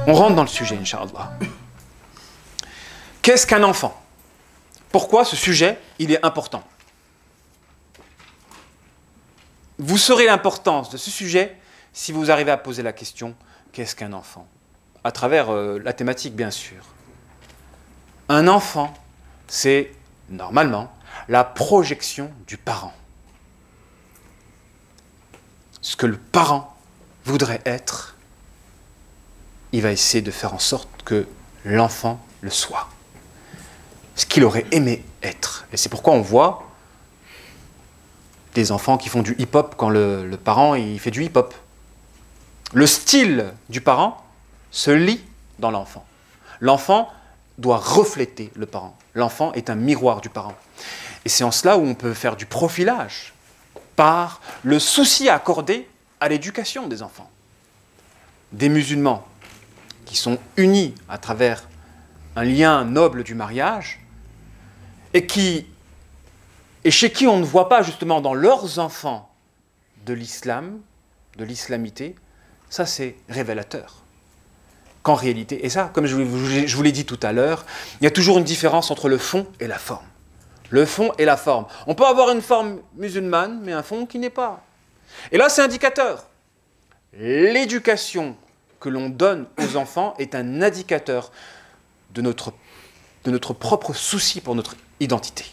On rentre dans le sujet, Inch'Allah. Qu'est-ce qu'un enfant? Pourquoi ce sujet, il est important? Vous saurez l'importance de ce sujet si vous arrivez à poser la question, qu'est-ce qu'un enfant? À travers la thématique, bien sûr. Un enfant, c'est, normalement, la projection du parent. Ce que le parent voudrait être, il va essayer de faire en sorte que l'enfant le soit. Ce qu'il aurait aimé être. Et c'est pourquoi on voit des enfants qui font du hip-hop quand le parent il fait du hip-hop. Le style du parent se lit dans l'enfant. L'enfant doit refléter le parent. L'enfant est un miroir du parent. Et c'est en cela où on peut faire du profilage par le souci accordé à l'éducation des enfants. Des musulmans qui sont unis à travers un lien noble du mariage et chez qui on ne voit pas justement dans leurs enfants de l'islam, de l'islamité, ça c'est révélateur. Qu'en réalité, et ça, comme je vous l'ai dit tout à l'heure, il y a toujours une différence entre le fond et la forme. Le fond et la forme. On peut avoir une forme musulmane, mais un fond qui n'est pas. Et là, c'est indicateur. L'éducation que l'on donne aux enfants est un indicateur de notre propre souci pour notre identité.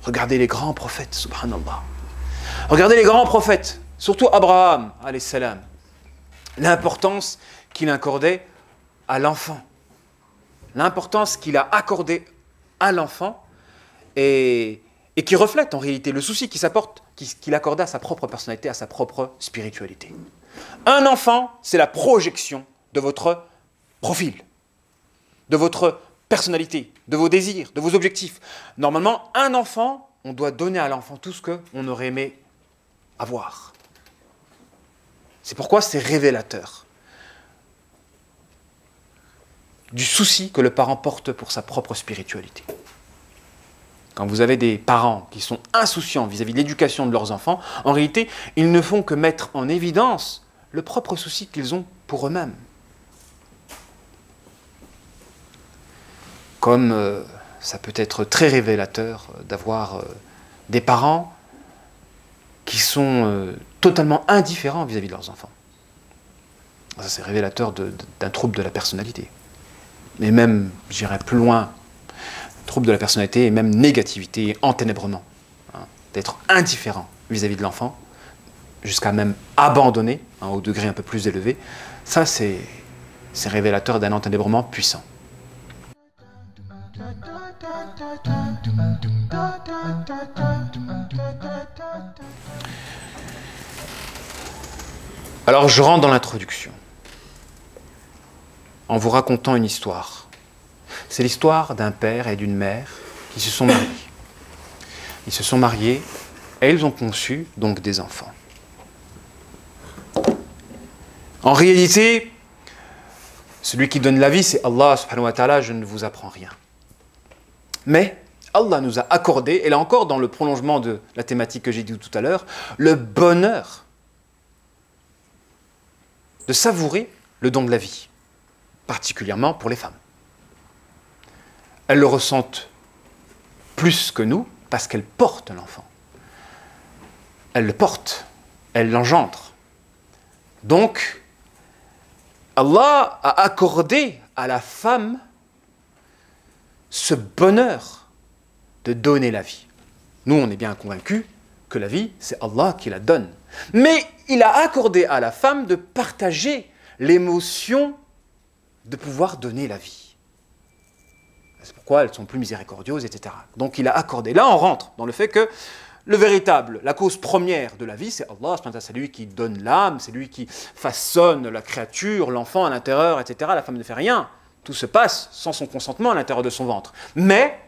Regardez les grands prophètes, subhanallah. Regardez les grands prophètes, surtout Abraham, alayhi salam. L'importance qu'il accordait à l'enfant. L'importance qu'il a accordée à l'enfant et qui reflète en réalité le souci qu'il accordait à sa propre personnalité, à sa propre spiritualité. Un enfant, c'est la projection de votre profil, de votre personnalité, de vos désirs, de vos objectifs. Normalement, un enfant, on doit donner à l'enfant tout ce qu'on aurait aimé avoir. C'est pourquoi c'est révélateur du souci que le parent porte pour sa propre spiritualité. Quand vous avez des parents qui sont insouciants vis-à-vis de l'éducation de leurs enfants, en réalité, ils ne font que mettre en évidence le propre souci qu'ils ont pour eux-mêmes. Comme ça peut être très révélateur d'avoir des parents qui sont totalement indifférents vis-à-vis de leurs enfants. Ça, c'est révélateur d'un trouble de la personnalité. Mais même, j'irais plus loin, trouble de la personnalité et même négativité et enténèbrement. Hein, d'être indifférent vis-à-vis de l'enfant, jusqu'à même abandonner, hein, au degré un peu plus élevé, ça c'est révélateur d'un enténèbrement puissant. Alors je rentre dans l'introduction, en vous racontant une histoire. C'est l'histoire d'un père et d'une mère qui se sont mariés. Ils se sont mariés et ils ont conçu donc des enfants. En réalité, celui qui donne la vie, c'est Allah subhanahu wa ta'ala, je ne vous apprends rien. Mais Allah nous a accordé, et là encore dans le prolongement de la thématique que j'ai dit tout à l'heure, le bonheur de savourer le don de la vie, particulièrement pour les femmes. Elles le ressentent plus que nous parce qu'elles portent l'enfant. Elles le portent, elles l'engendrent. Donc, Allah a accordé à la femme ce bonheur de donner la vie. Nous, on est bien convaincus que la vie, c'est Allah qui la donne. Mais il a accordé à la femme de partager l'émotion de pouvoir donner la vie. C'est pourquoi elles sont plus miséricordieuses, etc. Donc il a accordé. Là, on rentre dans le fait que la cause première de la vie, c'est Allah, c'est lui qui donne l'âme, c'est lui qui façonne la créature, l'enfant à l'intérieur, etc. La femme ne fait rien. Tout se passe sans son consentement à l'intérieur de son ventre. Mais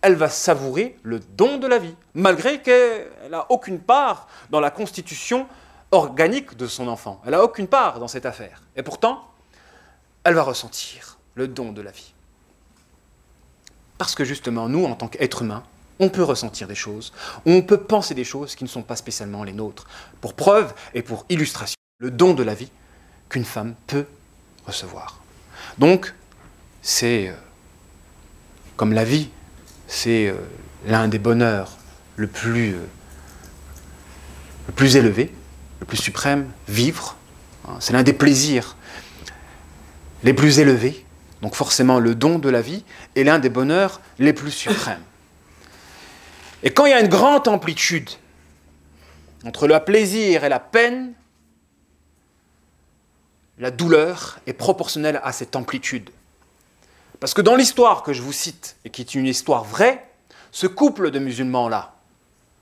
elle va savourer le don de la vie, malgré qu'elle n'a aucune part dans la constitution organique de son enfant. Elle n'a aucune part dans cette affaire. Et pourtant, elle va ressentir le don de la vie. Parce que justement, nous, en tant qu'êtres humains, on peut ressentir des choses, on peut penser des choses qui ne sont pas spécialement les nôtres. Pour preuve et pour illustration, le don de la vie qu'une femme peut recevoir. Donc, c'est, comme la vie, c'est l'un des bonheurs le plus élevé, le plus suprême, vivre. C'est l'un des plaisirs les plus élevés. Donc forcément, le don de la vie est l'un des bonheurs les plus suprêmes. Et quand il y a une grande amplitude entre le plaisir et la peine, la douleur est proportionnelle à cette amplitude. Parce que dans l'histoire que je vous cite, et qui est une histoire vraie, ce couple de musulmans-là,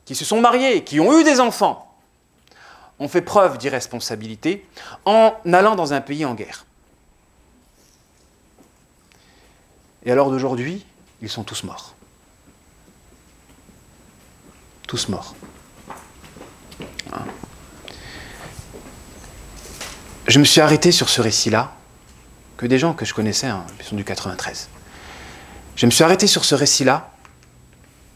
qui se sont mariés, qui ont eu des enfants, ont fait preuve d'irresponsabilité en allant dans un pays en guerre. Et à l'heure d'aujourd'hui, ils sont tous morts. Tous morts. Hein. Je me suis arrêté sur ce récit-là, que des gens que je connaissais, hein, ils sont du 93. Je me suis arrêté sur ce récit-là,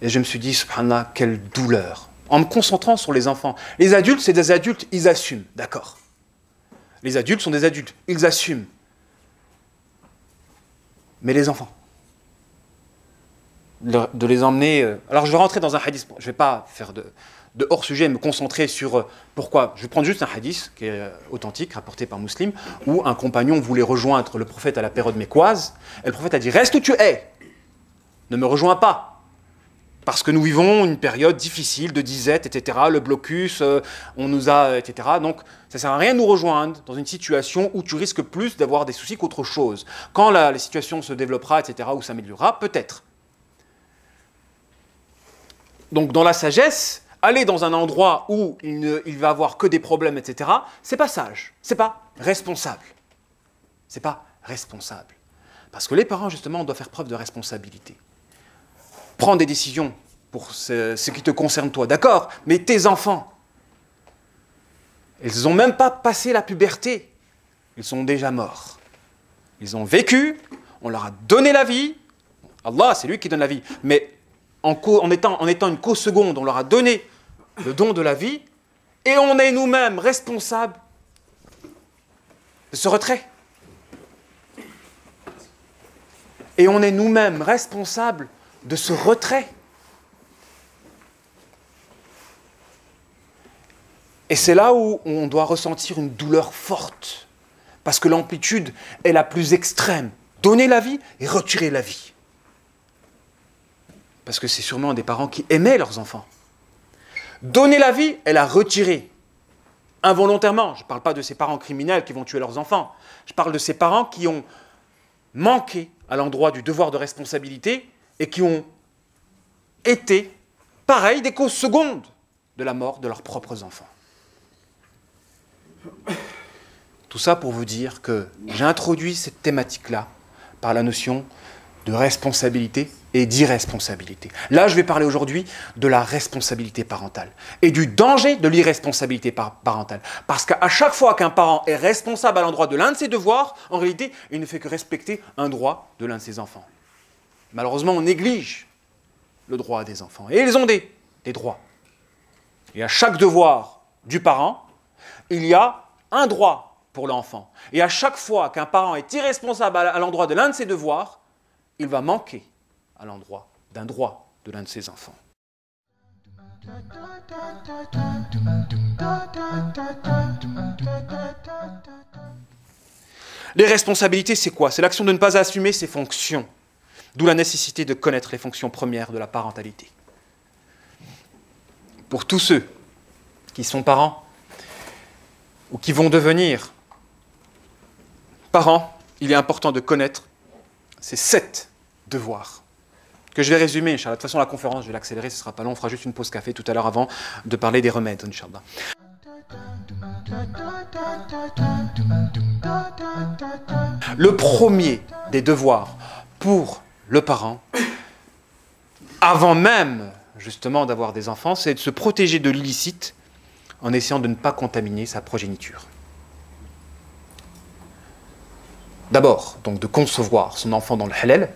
et je me suis dit, subhanallah, quelle douleur. En me concentrant sur les enfants. Les adultes, c'est des adultes, ils assument, d'accord. Les adultes sont des adultes, ils assument. Mais les enfants, de les emmener... alors je vais rentrer dans un hadith, je ne vais pas faire de hors-sujet, me concentrer sur pourquoi. Je vais prendre juste un hadith qui est authentique, rapporté par Muslim, où un compagnon voulait rejoindre le prophète à la période mécoise, et le prophète a dit « Reste où tu es, ne me rejoins pas ». Parce que nous vivons une période difficile de disette, etc., le blocus, on nous a, etc. Donc, ça ne sert à rien de nous rejoindre dans une situation où tu risques plus d'avoir des soucis qu'autre chose. Quand la situation se développera, etc., ou s'améliorera, peut-être. Donc, dans la sagesse, aller dans un endroit où il va avoir que des problèmes, etc., c'est pas sage, c'est pas responsable. C'est pas responsable. Parce que les parents, justement, doivent faire preuve de responsabilité. Prends des décisions pour ce qui te concerne toi, d'accord, mais tes enfants, ils n'ont même pas passé la puberté, ils sont déjà morts. Ils ont vécu, on leur a donné la vie, Allah c'est lui qui donne la vie, mais en étant une co-seconde, on leur a donné le don de la vie, et on est nous-mêmes responsables de ce retrait. Et on est nous-mêmes responsables de ce retrait. Et c'est là où on doit ressentir une douleur forte, parce que l'amplitude est la plus extrême. Donner la vie et retirer la vie. Parce que c'est sûrement des parents qui aimaient leurs enfants. Donner la vie et la retirer. Involontairement. Je ne parle pas de ces parents criminels qui vont tuer leurs enfants. Je parle de ces parents qui ont manqué à l'endroit du devoir de responsabilité et qui ont été, pareil, des causes secondes de la mort de leurs propres enfants. Tout ça pour vous dire que j'ai introduit cette thématique-là par la notion de responsabilité et d'irresponsabilité. Là, je vais parler aujourd'hui de la responsabilité parentale et du danger de l'irresponsabilité parentale. Parce qu'à chaque fois qu'un parent est responsable à l'endroit de l'un de ses devoirs, en réalité, il ne fait que respecter un droit de l'un de ses enfants. Malheureusement, on néglige le droit des enfants. Et ils ont des droits. Et à chaque devoir du parent, il y a un droit pour l'enfant. Et à chaque fois qu'un parent est irresponsable à l'endroit de l'un de ses devoirs, il va manquer à l'endroit d'un droit de l'un de ses enfants. Les responsabilités, c'est quoi? C'est l'action de ne pas assumer ses fonctions. D'où la nécessité de connaître les fonctions premières de la parentalité. Pour tous ceux qui sont parents ou qui vont devenir parents, il est important de connaître ces 7 devoirs que je vais résumer, Inch'Allah. De toute façon, la conférence, je vais l'accélérer, ce ne sera pas long, on fera juste une pause café tout à l'heure avant de parler des remèdes, Inch'Allah. Le premier des devoirs pour le parent, avant même justement d'avoir des enfants, c'est de se protéger de l'illicite en essayant de ne pas contaminer sa progéniture. D'abord, donc de concevoir son enfant dans le halal,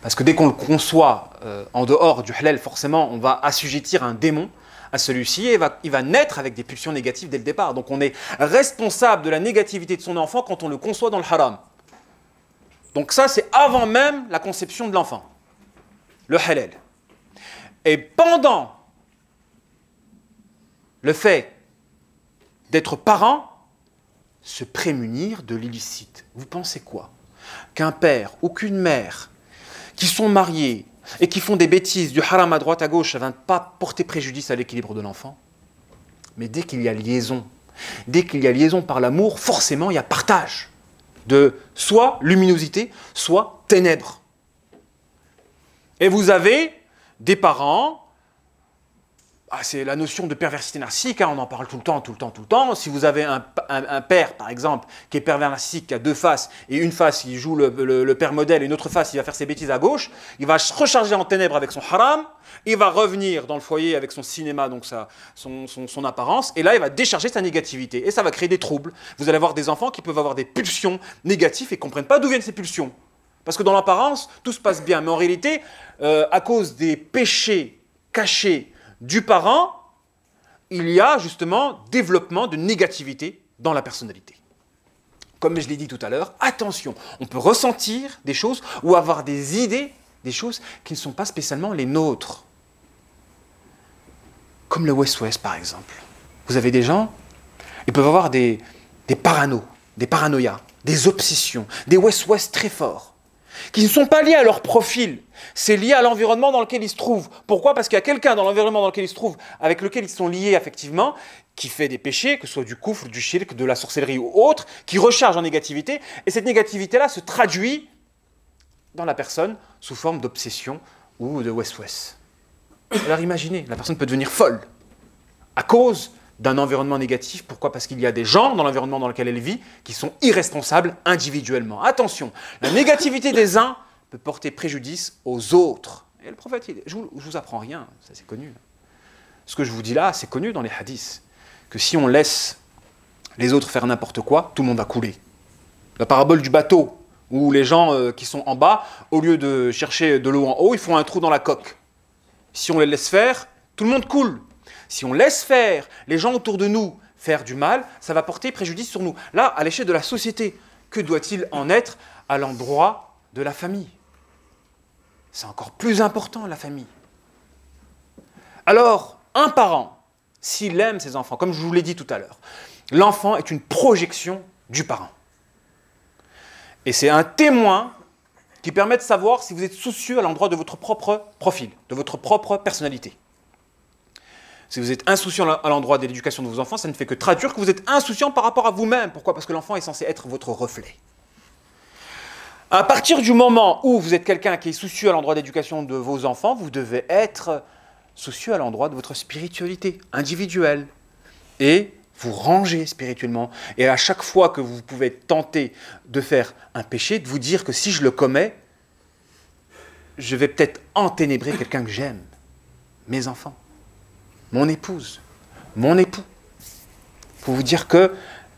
Parce que dès qu'on le conçoit en dehors du halal, forcément, on va assujettir un démon à celui-ci et il va naître avec des pulsions négatives dès le départ. Donc on est responsable de la négativité de son enfant quand on le conçoit dans le haram. Donc ça, c'est avant même la conception de l'enfant, le halal. Et pendant le fait d'être parent, se prémunir de l'illicite. Vous pensez quoi? Qu'un père ou qu'une mère qui sont mariés et qui font des bêtises, du haram à droite à gauche, ça ne va pas porter préjudice à l'équilibre de l'enfant. Mais dès qu'il y a liaison par l'amour, forcément il y a partage de soit luminosité, soit ténèbres. Et vous avez des parents, c'est la notion de perversité narcissique, on en parle tout le temps. Si vous avez un père, par exemple, qui est pervers narcissique, qui a deux faces, et une face, il joue le père modèle, et une autre face, il va faire ses bêtises à gauche, il va se recharger en ténèbres avec son haram, il va revenir dans le foyer avec son cinéma, donc son apparence, et là, il va décharger sa négativité, et ça va créer des troubles. Vous allez avoir des enfants qui peuvent avoir des pulsions négatives et ne comprennent pas d'où viennent ces pulsions. Parce que dans l'apparence, tout se passe bien, mais en réalité, à cause des péchés cachés du parent, il y a justement développement de négativité dans la personnalité. Comme je l'ai dit tout à l'heure, attention, on peut ressentir des choses ou avoir des idées, des choses qui ne sont pas spécialement les nôtres. Comme le West-West par exemple. Vous avez des gens, ils peuvent avoir des paranoïas, des obsessions, des West-West très forts, qui ne sont pas liés à leur profil, c'est lié à l'environnement dans lequel ils se trouvent. Pourquoi? Parce qu'il y a quelqu'un dans l'environnement dans lequel ils se trouvent, avec lequel ils sont liés affectivement, qui fait des péchés, que ce soit du koufr, du shirk, de la sorcellerie ou autre, qui recharge en négativité, et cette négativité-là se traduit dans la personne sous forme d'obsession ou de West-West. Alors imaginez, la personne peut devenir folle à cause d'un environnement négatif. Pourquoi? Parce qu'il y a des gens dans l'environnement dans lequel elle vit qui sont irresponsables individuellement. Attention, la négativité des uns peut porter préjudice aux autres. Et le prophète, je ne vous apprends rien, ça c'est connu. Ce que je vous dis là, c'est connu dans les hadiths, que si on laisse les autres faire n'importe quoi, tout le monde va couler. La parabole du bateau, où les gens qui sont en bas, au lieu de chercher de l'eau en haut, ils font un trou dans la coque. Si on les laisse faire, tout le monde coule. Si on laisse faire les gens autour de nous faire du mal, ça va porter préjudice sur nous. Là, à l'échelle de la société, que doit-il en être à l'endroit de la famille? C'est encore plus important, la famille. Alors, un parent, s'il aime ses enfants, comme je vous l'ai dit tout à l'heure, l'enfant est une projection du parent. Et c'est un témoin qui permet de savoir si vous êtes soucieux à l'endroit de votre propre profil, de votre propre personnalité. Si vous êtes insouciant à l'endroit de l'éducation de vos enfants, ça ne fait que traduire que vous êtes insouciant par rapport à vous-même. Pourquoi? Parce que l'enfant est censé être votre reflet. À partir du moment où vous êtes quelqu'un qui est soucieux à l'endroit d'éducation de vos enfants, vous devez être soucieux à l'endroit de votre spiritualité individuelle et vous ranger spirituellement. Et à chaque fois que vous pouvez être tenté de faire un péché, de vous dire que si je le commets, je vais peut-être enténébrer quelqu'un que j'aime, mes enfants, mon épouse, mon époux. Pour vous dire que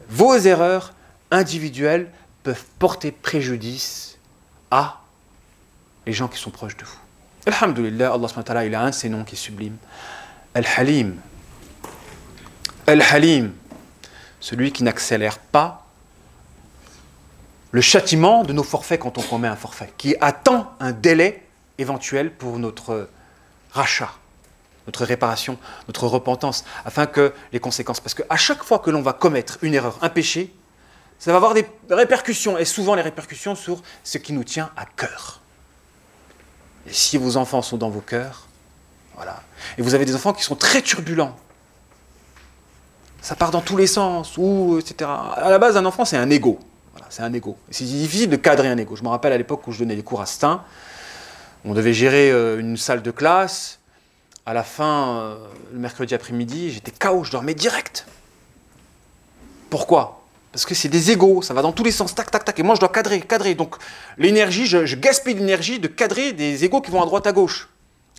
vos erreurs individuelles peuvent porter préjudice à les gens qui sont proches de vous. Alhamdulillah, Allah subhanahu wa ta'ala, il a un de ses noms qui est sublime. Al-Halim. Al-Halim, celui qui n'accélère pas le châtiment de nos forfaits quand on commet un forfait, qui attend un délai éventuel pour notre rachat, notre réparation, notre repentance, afin que les conséquences, parce qu'à chaque fois que l'on va commettre une erreur, un péché, ça va avoir des répercussions, et souvent les répercussions sur ce qui nous tient à cœur. Et si vos enfants sont dans vos cœurs, voilà, et vous avez des enfants qui sont très turbulents, ça part dans tous les sens, ou etc. À la base, un enfant, c'est un ego. Voilà, c'est un ego. C'est difficile de cadrer un ego. Je me rappelle à l'époque où je donnais des cours à Stein, on devait gérer une salle de classe. À la fin, le mercredi après-midi, j'étais KO, je dormais direct. Pourquoi? Parce que c'est des égos, ça va dans tous les sens, tac, tac, tac. Et moi, je dois cadrer. Donc, l'énergie, je gaspille l'énergie de cadrer des égos qui vont à droite, à gauche.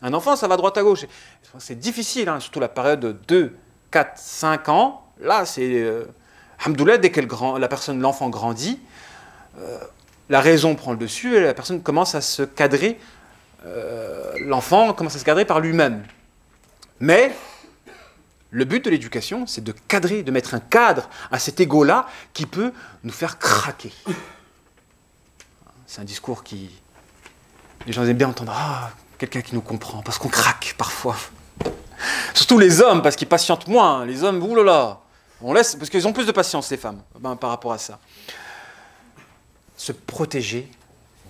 Un enfant, ça va à droite, à gauche. C'est difficile, hein, surtout la période de 2, 4, 5 ans. Là, c'est... Alhamdoulilah, dès que l'enfant grandit, la raison prend le dessus et la personne commence à se cadrer l'enfant commence à se cadrer par lui-même. Mais le but de l'éducation, c'est de cadrer, de mettre un cadre à cet ego-là qui peut nous faire craquer. C'est un discours qui... Les gens aiment bien entendre « Ah, quelqu'un qui nous comprend », parce qu'on craque parfois. Surtout les hommes, parce qu'ils patientent moins. Les hommes, oulala, on laisse, parce qu'ils ont plus de patience, les femmes, par rapport à ça. Se protéger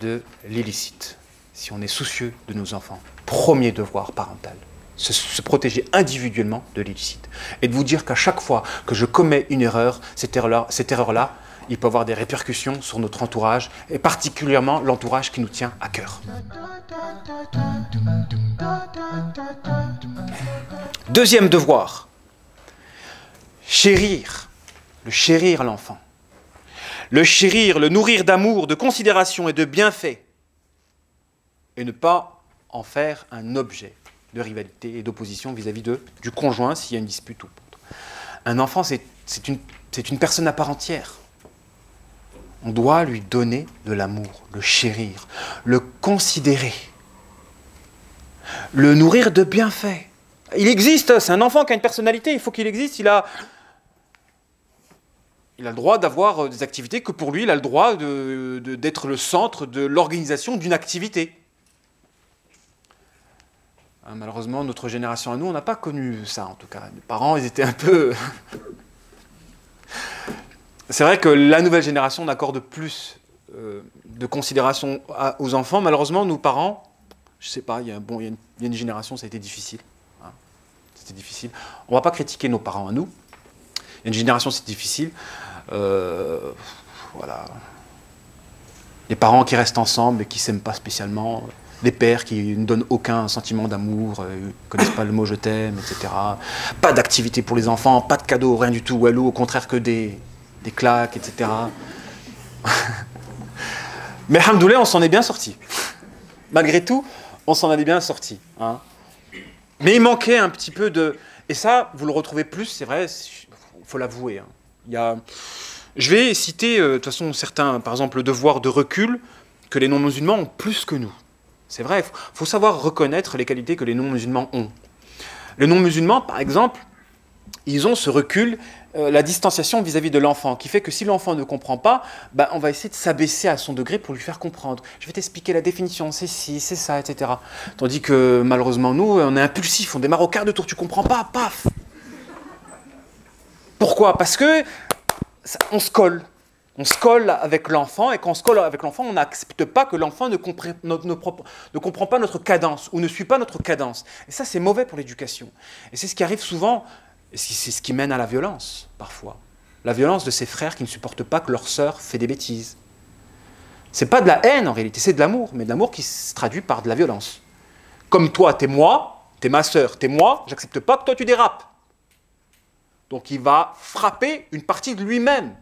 de l'illicite, si on est soucieux de nos enfants. Premier devoir parental. Se protéger individuellement de l'illicite. Et de vous dire qu'à chaque fois que je commets une erreur, cette erreur-là, il peut avoir des répercussions sur notre entourage, et particulièrement l'entourage qui nous tient à cœur. Deuxième devoir, chérir l'enfant. Le chérir, le nourrir d'amour, de considération et de bienfaits. Et ne pas en faire un objet de rivalité et d'opposition vis-à-vis du conjoint s'il y a une dispute ou autre. Un enfant, c'est une personne à part entière. On doit lui donner de l'amour, le chérir, le considérer, le nourrir de bienfaits. Il existe, c'est un enfant qui a une personnalité, il faut qu'il existe, il a le droit d'avoir des activités que pour lui, il a le droit d'être le centre de l'organisation d'une activité. Malheureusement, notre génération à nous, on n'a pas connu ça, en tout cas. Les parents, ils étaient un peu... C'est vrai que la nouvelle génération accorde plus de considération aux enfants. Malheureusement, nos parents, je ne sais pas, il y a une génération, ça a été difficile. Hein. C'était difficile. On ne va pas critiquer nos parents à nous. Il y a une génération, c'est difficile. Voilà. Les parents qui restent ensemble et qui ne s'aiment pas spécialement. Les pères qui ne donnent aucun sentiment d'amour, ne connaissent pas le mot « je t'aime », etc. Pas d'activité pour les enfants, pas de cadeaux, rien du tout. Walou, au contraire que des claques, etc. Mais alhamdoulilah, on s'en est bien sorti. Malgré tout, on s'en est bien sorti. Hein. Mais il manquait un petit peu de... Et ça, vous le retrouvez plus, c'est vrai, il faut l'avouer. Hein. Je vais citer, de toute façon, certains, par exemple, le devoir de recul que les non-musulmans ont plus que nous. C'est vrai, il faut savoir reconnaître les qualités que les non-musulmans ont. Les non-musulmans, par exemple, ils ont ce recul, la distanciation vis-à-vis de l'enfant, qui fait que si l'enfant ne comprend pas, on va essayer de s'abaisser à son degré pour lui faire comprendre. Je vais t'expliquer la définition, c'est ci, c'est ça, etc. Tandis que malheureusement, nous, on est impulsifs, on démarre au quart de tour, tu comprends pas, paf. Pourquoi? Parce que on se colle. On se colle avec l'enfant, et quand on se colle avec l'enfant, on n'accepte pas que l'enfant ne comprend pas notre cadence, ou ne suit pas notre cadence. Et ça, c'est mauvais pour l'éducation. Et c'est ce qui arrive souvent, et c'est ce qui mène à la violence, parfois. La violence de ces frères qui ne supportent pas que leur sœur fait des bêtises. C'est pas de la haine, en réalité, c'est de l'amour, mais de l'amour qui se traduit par de la violence. Comme toi, t'es moi, t'es ma sœur, t'es moi, j'accepte pas que toi tu dérapes. Donc il va frapper une partie de lui-même.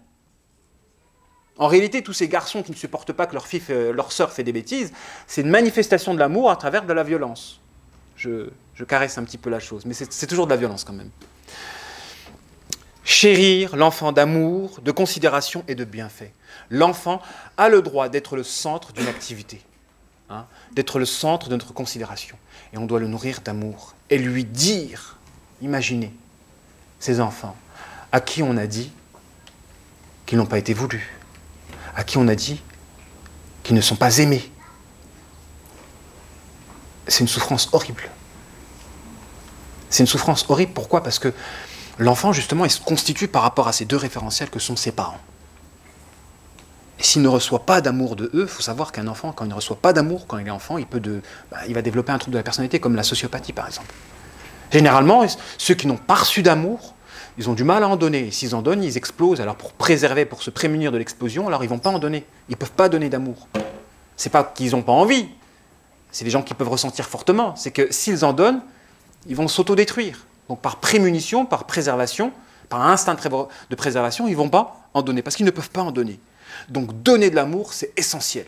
En réalité, tous ces garçons qui ne supportent pas que leur sœur fait des bêtises, c'est une manifestation de l'amour à travers de la violence. Je caresse un petit peu la chose, mais c'est toujours de la violence quand même. Chérir l'enfant d'amour, de considération et de bienfait. L'enfant a le droit d'être le centre d'une activité, hein, d'être le centre de notre considération. Et on doit le nourrir d'amour et lui dire, imaginez, ces enfants à qui on a dit qu'ils n'ont pas été voulus, à qui on a dit qu'ils ne sont pas aimés. C'est une souffrance horrible. C'est une souffrance horrible, pourquoi? Parce que l'enfant, justement, il se constitue par rapport à ces deux référentiels que sont ses parents. Et s'il ne reçoit pas d'amour de eux, il faut savoir qu'un enfant, quand il ne reçoit pas d'amour, quand il est enfant, il va développer un trouble de la personnalité, comme la sociopathie, par exemple. Généralement, ceux qui n'ont pas reçu d'amour, ils ont du mal à en donner. Et s'ils en donnent, ils explosent. Alors pour préserver, pour se prémunir de l'explosion, alors ils ne vont pas en donner. Ils ne peuvent pas donner d'amour. Ce n'est pas qu'ils n'ont pas envie. C'est des gens qui peuvent ressentir fortement. C'est que s'ils en donnent, ils vont s'autodétruire. Donc par prémunition, par préservation, par instinct de préservation, ils ne vont pas en donner. Parce qu'ils ne peuvent pas en donner. Donc donner de l'amour, c'est essentiel.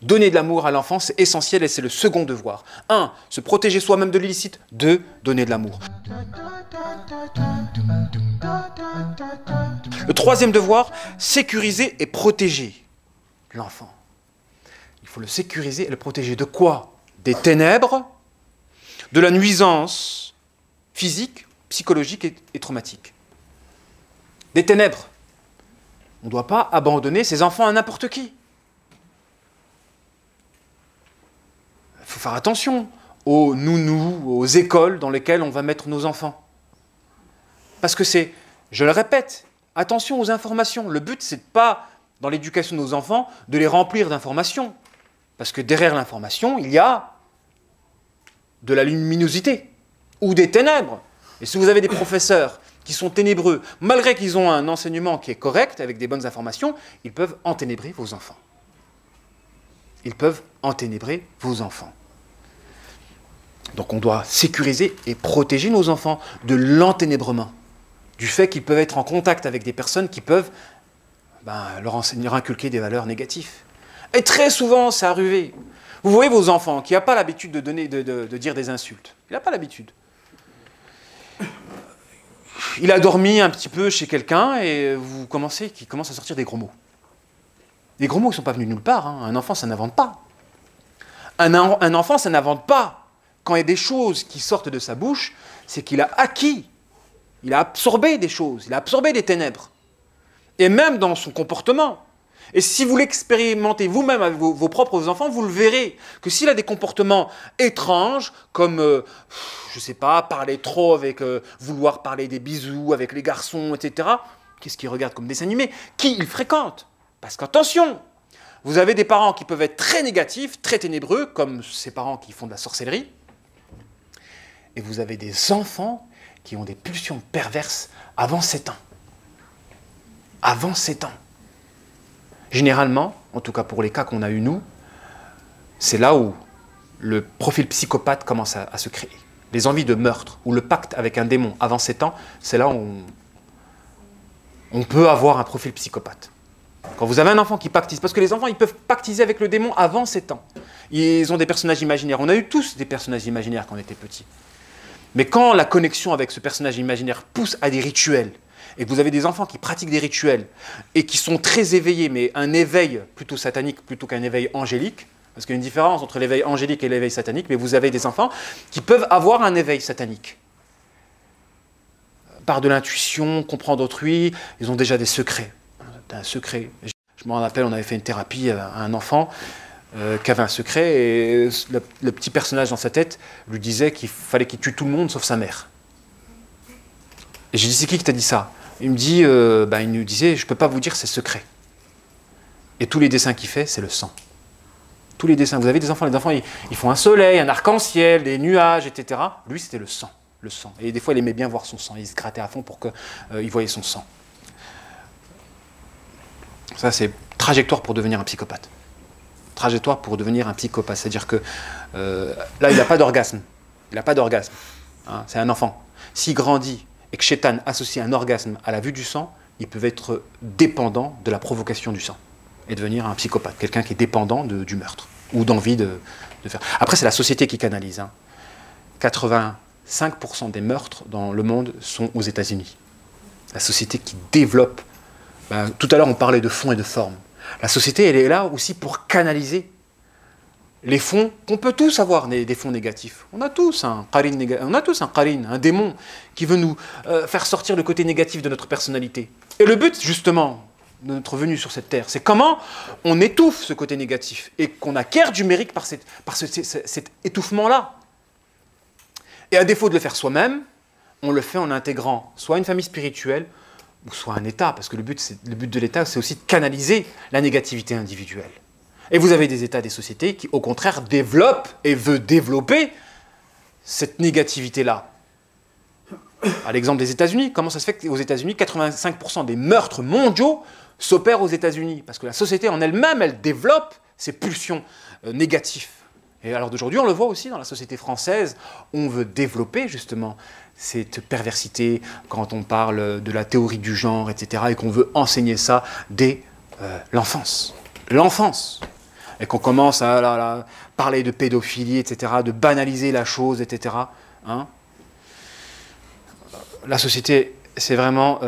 Donner de l'amour à l'enfant, c'est essentiel et c'est le second devoir. 1. Se protéger soi-même de l'illicite. 2. Donner de l'amour. Le troisième devoir, sécuriser et protéger l'enfant. Il faut le sécuriser et le protéger. De quoi? Des ténèbres, de la nuisance physique, psychologique et traumatique. Des ténèbres. On ne doit pas abandonner ses enfants à n'importe qui. Il faut faire attention aux nounous, aux écoles dans lesquelles on va mettre nos enfants. Parce que c'est, je le répète, attention aux informations. Le but, c'est pas, dans l'éducation de nos enfants, de les remplir d'informations. Parce que derrière l'information, il y a de la luminosité ou des ténèbres. Et si vous avez des professeurs qui sont ténébreux, malgré qu'ils ont un enseignement qui est correct, avec des bonnes informations, ils peuvent enténébrer vos enfants. Ils peuvent enténébrer vos enfants. Donc on doit sécuriser et protéger nos enfants de l'enténébrement, du fait qu'ils peuvent être en contact avec des personnes qui peuvent leur enseigner, inculquer des valeurs négatives. Et très souvent, c'est arrivé. Vous voyez vos enfants qui n'ont pas l'habitude de dire des insultes. Il n'a pas l'habitude. Il a dormi un petit peu chez quelqu'un et qui commence à sortir des gros mots. Les gros mots ne sont pas venus nulle part. Hein. Un enfant, ça n'invente pas. Un enfant, ça n'invente pas. Quand il y a des choses qui sortent de sa bouche, c'est qu'il a acquis. Il a absorbé des choses. Il a absorbé des ténèbres. Et même dans son comportement. Et si vous l'expérimentez vous-même avec vos propres enfants, vous le verrez, que s'il a des comportements étranges, comme, je ne sais pas, parler trop avec, vouloir parler des bisous avec les garçons, etc., qu'est-ce qu'il regarde comme dessin animé? Qui il fréquente? Parce qu'attention, vous avez des parents qui peuvent être très négatifs, très ténébreux, comme ces parents qui font de la sorcellerie, et vous avez des enfants qui ont des pulsions perverses avant 7 ans. Avant 7 ans. Généralement, en tout cas pour les cas qu'on a eu nous, c'est là où le profil psychopathe commence à se créer. Les envies de meurtre ou le pacte avec un démon avant 7 ans, c'est là où on peut avoir un profil psychopathe. Quand vous avez un enfant qui pactise, parce que les enfants ils peuvent pactiser avec le démon avant 7 ans. Ils ont des personnages imaginaires. On a eu tous des personnages imaginaires quand on était petits. Mais quand la connexion avec ce personnage imaginaire pousse à des rituels, et que vous avez des enfants qui pratiquent des rituels et qui sont très éveillés, mais un éveil plutôt satanique plutôt qu'un éveil angélique, parce qu'il y a une différence entre l'éveil angélique et l'éveil satanique, mais vous avez des enfants qui peuvent avoir un éveil satanique. Par de l'intuition, comprendre autrui, ils ont déjà des secrets. Un secret. Je me rappelle, on avait fait une thérapie à un enfant qui avait un secret et le petit personnage dans sa tête lui disait qu'il fallait qu'il tue tout le monde sauf sa mère. Et j'ai dit, c'est qui t'a dit ça? Il me dit, il nous disait, je ne peux pas vous dire, c'est secret. Et tous les dessins qu'il fait, c'est le sang. Tous les dessins. Vous avez des enfants, les enfants, ils font un soleil, un arc-en-ciel, des nuages, etc. Lui, c'était le sang. Le sang. Et des fois, il aimait bien voir son sang. Il se grattait à fond pour qu'il voyait son sang. Ça, c'est trajectoire pour devenir un psychopathe. Trajectoire pour devenir un psychopathe. C'est-à-dire que là, il n'a pas d'orgasme. Il n'a pas d'orgasme. Hein, c'est un enfant. S'il grandit et que Shaitan associe un orgasme à la vue du sang, ils peuvent être dépendants de la provocation du sang et devenir un psychopathe, quelqu'un qui est dépendant du meurtre ou d'envie de faire. Après, c'est la société qui canalise. Hein. 85% des meurtres dans le monde sont aux États-Unis. La société qui développe. Tout à l'heure, on parlait de fond et de forme. La société, elle est là aussi pour canaliser les fonds qu'on peut tous avoir, des fonds négatifs. On a tous un qarin, un démon qui veut nous faire sortir le côté négatif de notre personnalité. Et le but, justement, de notre venue sur cette terre, c'est comment on étouffe ce côté négatif et qu'on acquiert du mérite par cet étouffement-là. Et à défaut de le faire soi-même, on le fait en intégrant soit une famille spirituelle ou soit un État, parce que le but de l'État, c'est aussi de canaliser la négativité individuelle. Et vous avez des États, des sociétés qui, au contraire, développent et veulent développer cette négativité-là. À l'exemple des États-Unis, comment ça se fait qu'aux États-Unis, 85% des meurtres mondiaux s'opèrent aux États-Unis? Parce que la société en elle-même, elle développe ces pulsions négatives. Et alors d'aujourd'hui, on le voit aussi dans la société française, on veut développer justement cette perversité quand on parle de la théorie du genre, etc., et qu'on veut enseigner ça dès l'enfance. L'enfance. Et qu'on commence à parler de pédophilie, etc., de banaliser la chose, etc. Hein? La société, c'est vraiment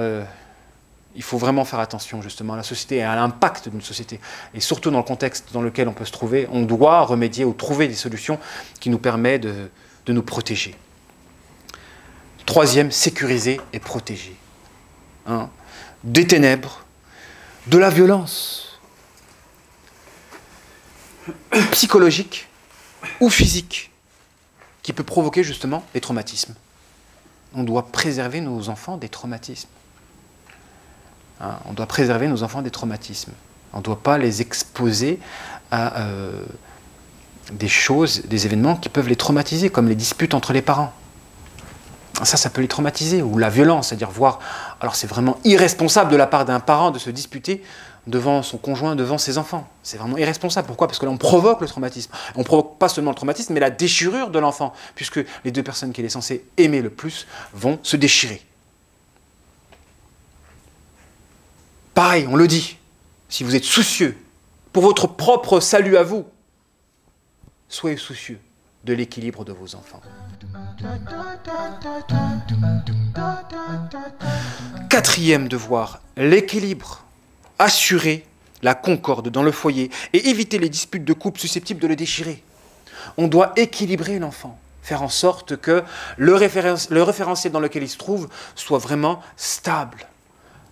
Il faut vraiment faire attention justement à la société et à l'impact d'une société. Et surtout dans le contexte dans lequel on peut se trouver, on doit remédier ou trouver des solutions qui nous permettent de nous protéger. Troisième, sécuriser et protéger. Hein, des ténèbres, de la violence psychologique ou physique qui peut provoquer justement des traumatismes. On doit préserver nos enfants des traumatismes. Hein, on doit préserver nos enfants des traumatismes. On ne doit pas les exposer à des choses, des événements qui peuvent les traumatiser, comme les disputes entre les parents. Ça peut les traumatiser, ou la violence, c'est-à-dire voir... Alors c'est vraiment irresponsable de la part d'un parent de se disputer devant son conjoint, devant ses enfants. C'est vraiment irresponsable. Pourquoi? Parce que là, on provoque le traumatisme. On ne provoque pas seulement le traumatisme, mais la déchirure de l'enfant, puisque les deux personnes qu'il est censé aimer le plus vont se déchirer. Pareil, on le dit, si vous êtes soucieux pour votre propre salut à vous, soyez soucieux de l'équilibre de vos enfants. Quatrième devoir, l'équilibre. Assurer la concorde dans le foyer et éviter les disputes de couple susceptibles de le déchirer. On doit équilibrer l'enfant, faire en sorte que le référentiel dans lequel il se trouve soit vraiment stable.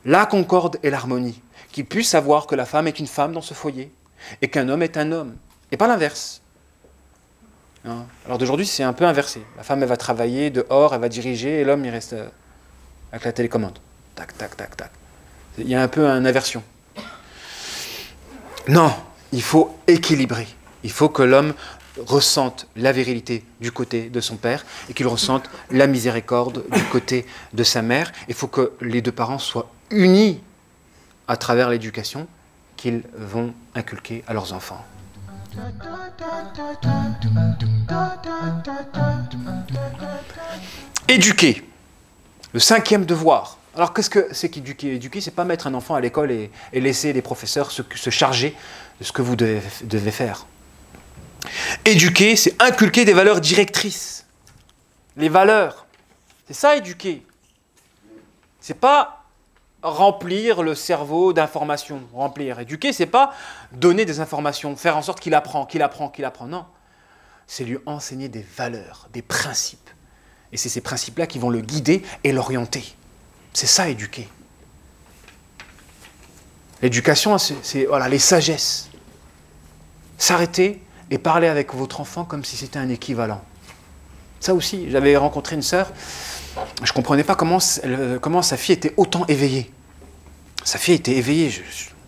La concorde et l'harmonie, qu'il puisse savoir que la femme est une femme dans ce foyer et qu'un homme est un homme, et pas l'inverse. Hein? Alors d'aujourd'hui, c'est un peu inversé. La femme, elle va travailler dehors, elle va diriger, et l'homme, il reste avec la télécommande. Tac, tac, tac, tac. Il y a un peu une inversion. Non, il faut équilibrer. Il faut que l'homme ressente la virilité du côté de son père et qu'il ressente la miséricorde du côté de sa mère. Il faut que les deux parents soient unis à travers l'éducation qu'ils vont inculquer à leurs enfants. Éduquer. Le cinquième devoir. Alors qu'est-ce que c'est qu'éduquer? Éduquer, c'est pas mettre un enfant à l'école et laisser les professeurs se charger de ce que vous devez faire. Éduquer, c'est inculquer des valeurs directrices. Les valeurs. C'est ça, éduquer. C'est pas remplir le cerveau d'informations. Remplir. Éduquer, c'est pas donner des informations, faire en sorte qu'il apprend. Non. C'est lui enseigner des valeurs, des principes. Et c'est ces principes-là qui vont le guider et l'orienter. C'est ça, éduquer. L'éducation, c'est voilà, les sagesses. S'arrêter et parler avec votre enfant comme si c'était un équivalent. Ça aussi, j'avais rencontré une sœur, je ne comprenais pas comment sa fille était autant éveillée. Sa fille était éveillée,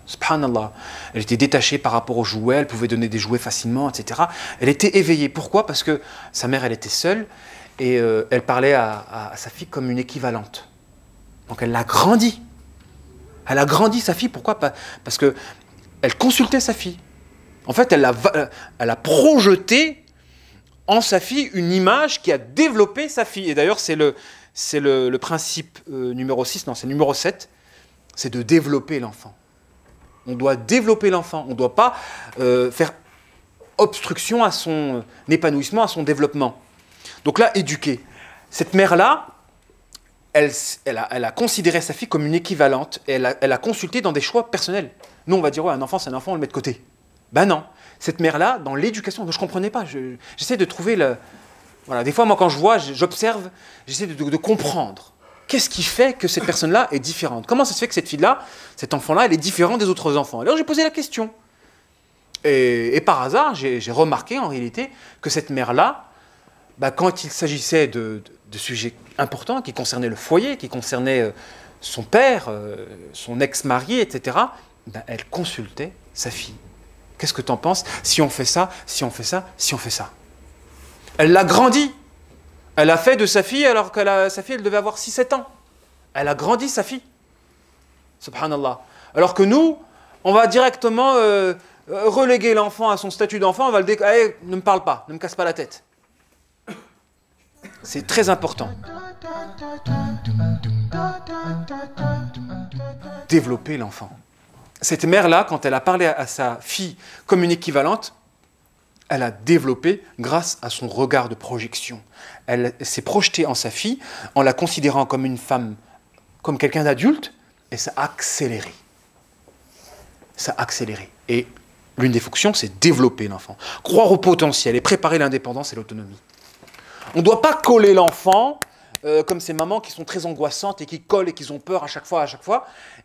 subhanallah. Elle était détachée par rapport aux jouets, elle pouvait donner des jouets facilement, etc. Elle était éveillée. Pourquoi? Parce que sa mère, elle était seule et elle parlait à sa fille comme une équivalente. Donc elle l'a grandi. Elle a grandi sa fille. Pourquoi? Parce qu'elle consultait sa fille. En fait, elle a projeté en sa fille une image qui a développé sa fille. Et d'ailleurs, c'est le principe numéro 6, non, c'est numéro 7, c'est de développer l'enfant. On doit développer l'enfant. On ne doit pas faire obstruction à son épanouissement, à son développement. Donc là, éduquer. Cette mère-là, elle a considéré sa fille comme une équivalente et elle a consulté dans des choix personnels. Nous, on va dire, ouais, un enfant, c'est un enfant, on le met de côté. Ben non. Cette mère-là, dans l'éducation, je ne comprenais pas. J'essaie de trouver le... Voilà, des fois, moi, quand je vois, j'observe, j'essaie de comprendre. Qu'est-ce qui fait que cette personne-là est différente? Comment ça se fait que cette fille-là, cet enfant-là, elle est différente des autres enfants? Alors, j'ai posé la question. Et par hasard, j'ai remarqué, en réalité, que cette mère-là, bah, quand il s'agissait de sujets importants qui concernaient le foyer, qui concernaient son père, son ex-mari, etc., ben, elle consultait sa fille. Qu'est-ce que tu en penses si on fait ça, si on fait ça, si on fait ça? Elle l'a grandi. Elle a fait de sa fille, alors que sa fille, elle devait avoir 6-7 ans. Elle a grandi sa fille. Subhanallah. Alors que nous, on va directement reléguer l'enfant à son statut d'enfant, on va le dire, hey, ne me parle pas, ne me casse pas la tête. C'est très important. Développer l'enfant. Cette mère-là, quand elle a parlé à sa fille comme une équivalente, elle a développé grâce à son regard de projection. Elle s'est projetée en sa fille en la considérant comme une femme, comme quelqu'un d'adulte, et ça a accéléré. Ça a accéléré. Et l'une des fonctions, c'est développer l'enfant. Croire au potentiel et préparer l'indépendance et l'autonomie. On ne doit pas coller l'enfant comme ces mamans qui sont très angoissantes et qui collent et qui ont peur à chaque fois.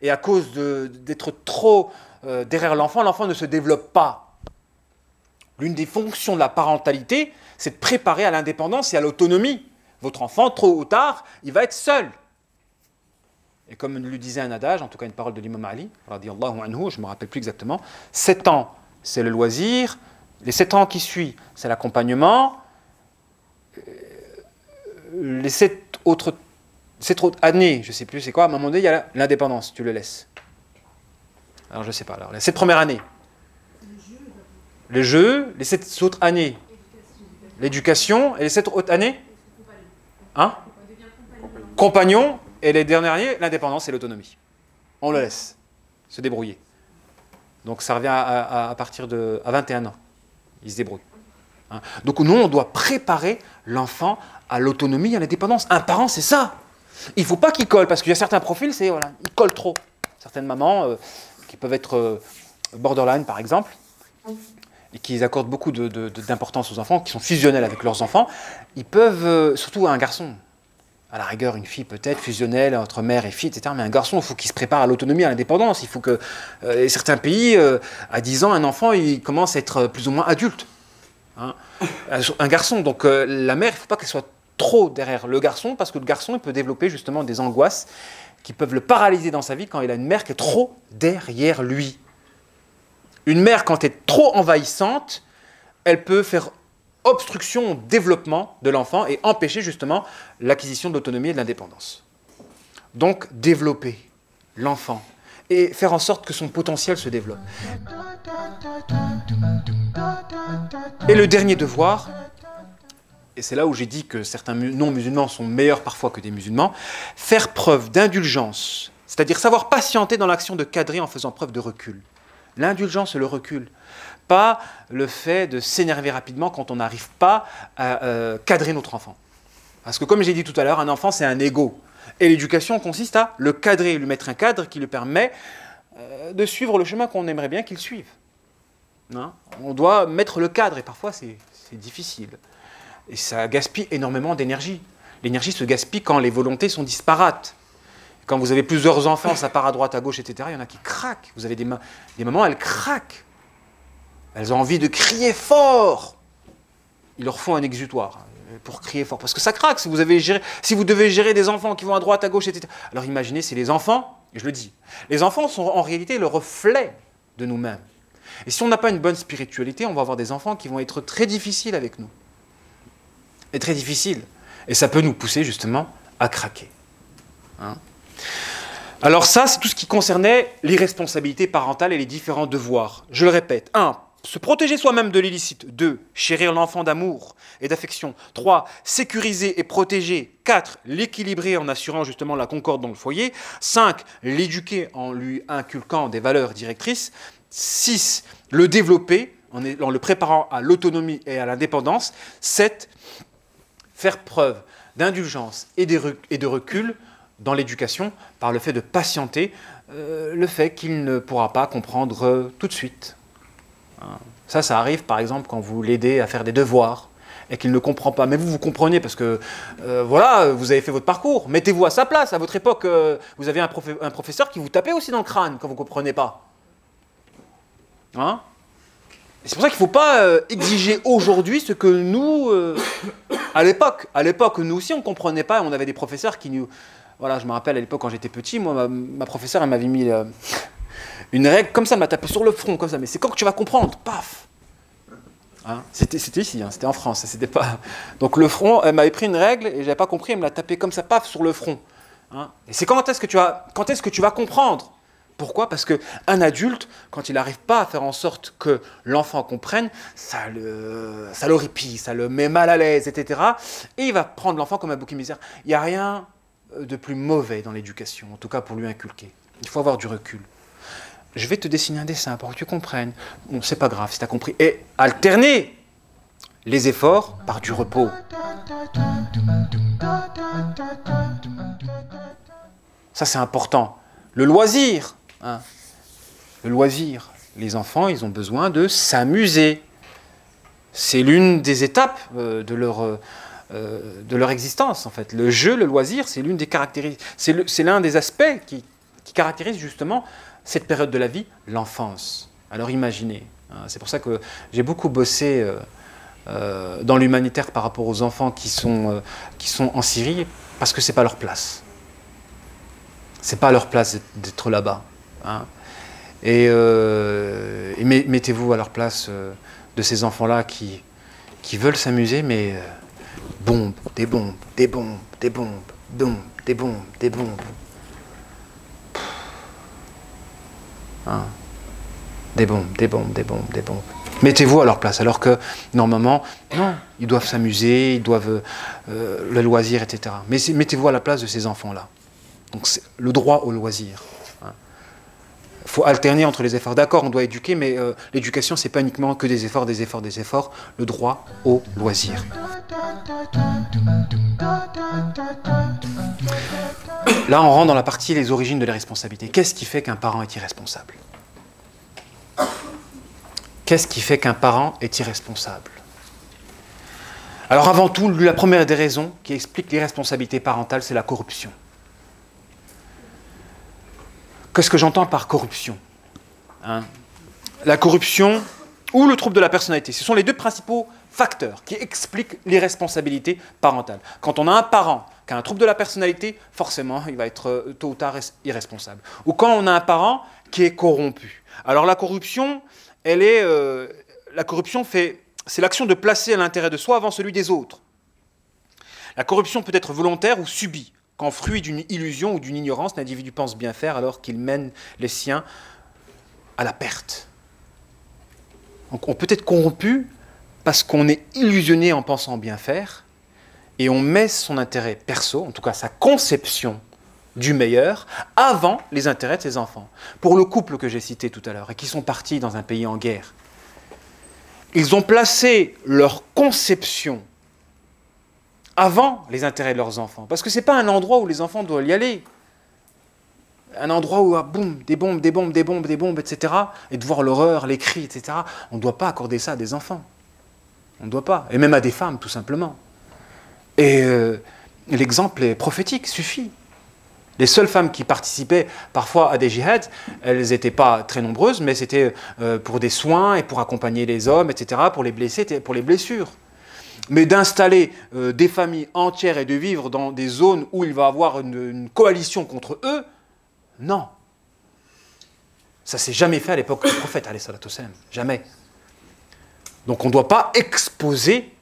Et à cause d'être trop derrière l'enfant, l'enfant ne se développe pas. L'une des fonctions de la parentalité, c'est de préparer à l'indépendance et à l'autonomie. Votre enfant, tôt ou tard, il va être seul. Et comme le disait un adage, en tout cas une parole de l'imam Ali, radiyallahu anhu, je ne me rappelle plus exactement, 7 ans, c'est le loisir, les 7 ans qui suivent, c'est l'accompagnement, les 7 autres années, je ne sais plus c'est quoi, à un moment donné, il y a l'indépendance, tu le laisses. Alors je ne sais pas, alors les 7 premières années, les jeux, les 7 autres années, l'éducation, et les 7 autres années, hein? Compagnon. Et les derniers années, l'indépendance et l'autonomie. On le laisse se débrouiller. Donc ça revient à partir de 21 ans. Il se débrouille. Hein. Donc nous, on doit préparer l'enfant à l'autonomie et à l'indépendance. Un parent, c'est ça. Il ne faut pas qu'il colle, parce qu'il y a certains profils, c'est voilà, ils collent trop. Certaines mamans qui peuvent être borderline, par exemple, et qui accordent beaucoup d'importance aux enfants, qui sont fusionnels avec leurs enfants, ils peuvent, surtout un garçon, à la rigueur, une fille peut-être fusionnelle entre mère et fille, etc. Mais un garçon, il faut qu'il se prépare à l'autonomie, à l'indépendance. Il faut que, certains pays, à 10 ans, un enfant, il commence à être plus ou moins adulte. Hein. Un garçon, donc la mère, il ne faut pas qu'elle soit trop derrière le garçon, parce que le garçon, il peut développer justement des angoisses qui peuvent le paralyser dans sa vie quand il a une mère qui est trop derrière lui. Une mère, quand elle est trop envahissante, elle peut faire obstruction au développement de l'enfant et empêcher justement l'acquisition de l'autonomie et de l'indépendance. Donc, développer l'enfant et faire en sorte que son potentiel se développe. Et le dernier devoir, et c'est là où j'ai dit que certains non-musulmans sont meilleurs parfois que des musulmans, faire preuve d'indulgence, c'est-à-dire savoir patienter dans l'action de cadrer en faisant preuve de recul. L'indulgence et le recul. Pas le fait de s'énerver rapidement quand on n'arrive pas à cadrer notre enfant. Parce que comme j'ai dit tout à l'heure, un enfant c'est un ego. Et l'éducation consiste à le cadrer, lui mettre un cadre qui lui permet de suivre le chemin qu'on aimerait bien qu'il suive. Hein? On doit mettre le cadre et parfois c'est difficile. Et ça gaspille énormément d'énergie. L'énergie se gaspille quand les volontés sont disparates. Quand vous avez plusieurs enfants, ça part à droite, à gauche, etc., il y en a qui craquent. Vous avez des mamans, elles craquent. Elles ont envie de crier fort. Il leur faut un exutoire pour crier fort. Parce que ça craque si vous devez gérer des enfants qui vont à droite, à gauche, etc. Alors imaginez, c'est les enfants, et je le dis, les enfants sont en réalité le reflet de nous-mêmes. Et si on n'a pas une bonne spiritualité, on va avoir des enfants qui vont être très difficiles avec nous. Et très difficiles. Et ça peut nous pousser justement à craquer. Hein? Alors ça, c'est tout ce qui concernait l'irresponsabilité parentale et les différents devoirs. Je le répète. 1. Se protéger soi-même de l'illicite. 2. Chérir l'enfant d'amour et d'affection. 3. Sécuriser et protéger. 4. L'équilibrer en assurant justement la concorde dans le foyer. 5. L'éduquer en lui inculquant des valeurs directrices. 6. Le développer en le préparant à l'autonomie et à l'indépendance. 7. Faire preuve d'indulgence et de recul dans l'éducation par le fait de patienter le fait qu'il ne pourra pas comprendre tout de suite. Ça arrive par exemple quand vous l'aidez à faire des devoirs et qu'il ne comprend pas. Mais vous comprenez parce que voilà, vous avez fait votre parcours. Mettez-vous à sa place. À votre époque, vous avez un professeur qui vous tapait aussi dans le crâne quand vous ne comprenez pas. Hein? C'est pour ça qu'il ne faut pas exiger aujourd'hui ce que nous, à l'époque, nous aussi on ne comprenait pas. On avait des professeurs qui nous... Voilà, je me rappelle à l'époque quand j'étais petit, moi, ma professeure, elle m'avait mis une règle comme ça, elle m'a tapé sur le front, comme ça. Mais c'est quand que tu vas comprendre? Paf! Hein, c'était ici, hein, c'était en France, c'était pas... Donc le front, elle m'avait pris une règle et je n'avais pas compris, elle me l'a tapé comme ça, paf, sur le front. Hein. Et c'est quand est-ce que tu vas comprendre? Pourquoi? Parce qu'un adulte, quand il n'arrive pas à faire en sorte que l'enfant comprenne, ça l'horripile, ça le met mal à l'aise, etc. Et il va prendre l'enfant comme un bouc émissaire. Il n'y a rien de plus mauvais dans l'éducation, en tout cas pour lui inculquer. Il faut avoir du recul. Je vais te dessiner un dessin pour que tu comprennes. Bon, c'est pas grave si tu as compris. Et alterner les efforts par du repos. Ça, c'est important. Le loisir. Hein. Le loisir. Les enfants, ils ont besoin de s'amuser. C'est l'une des étapes de leur existence, en fait. Le jeu, le loisir, c'est l'une des caractéristiques. C'est l'un des aspects qui caractérise justement cette période de la vie, l'enfance. Alors imaginez. Hein, c'est pour ça que j'ai beaucoup bossé dans l'humanitaire par rapport aux enfants qui sont en Syrie, parce que ce n'est pas leur place. Ce n'est pas leur place d'être là-bas. Hein. Et mettez-vous à leur place de ces enfants-là qui veulent s'amuser, mais bombes, des bombes, des bombes, des bombes, bombes, des bombes, des bombes. Hein. Des bombes, des bombes, des bombes, des bombes. Mettez-vous à leur place, alors que, normalement, non, ils doivent s'amuser, ils doivent le loisir, etc. Mais mettez-vous à la place de ces enfants-là. Donc, c'est le droit au loisir. Il faut alterner entre les efforts. D'accord, on doit éduquer, mais l'éducation, c'est pas uniquement que des efforts, des efforts, des efforts. Le droit au loisir. Là, on rentre dans la partie les origines de l'irresponsabilité. Qu'est-ce qui fait qu'un parent est irresponsable ? Qu'est-ce qui fait qu'un parent est irresponsable? Alors avant tout, la première des raisons qui explique l'irresponsabilité parentale, c'est la corruption. Qu'est-ce que j'entends par corruption? La corruption ou le trouble de la personnalité, ce sont les deux principaux facteurs qui expliquent l'irresponsabilité parentale. Quand on a un parent qui a un trouble de la personnalité, forcément, il va être tôt ou tard irresponsable. Ou quand on a un parent qui est corrompu. Alors la corruption, c'est l'action de placer l'intérêt de soi avant celui des autres. La corruption peut être volontaire ou subie, quand fruit d'une illusion ou d'une ignorance, l'individu pense bien faire alors qu'il mène les siens à la perte. Donc on peut être corrompu parce qu'on est illusionné en pensant bien faire, et on met son intérêt perso, en tout cas sa conception du meilleur, avant les intérêts de ses enfants. Pour le couple que j'ai cité tout à l'heure, et qui sont partis dans un pays en guerre, ils ont placé leur conception avant les intérêts de leurs enfants. Parce que ce n'est pas un endroit où les enfants doivent y aller. Un endroit où, boum, des bombes, des bombes, des bombes, des bombes, etc. Et de voir l'horreur, les cris, etc. On ne doit pas accorder ça à des enfants. On ne doit pas. Et même à des femmes, tout simplement. Et l'exemple est prophétique, suffit. Les seules femmes qui participaient parfois à des djihads, elles n'étaient pas très nombreuses, mais c'était pour des soins et pour accompagner les hommes, etc., pour les blessés, pour les blessures. Mais d'installer des familles entières et de vivre dans des zones où il va y avoir une coalition contre eux, non. Ça ne s'est jamais fait à l'époque du prophète, alayhi salatu wassalam. Jamais. Donc on ne doit pas exposer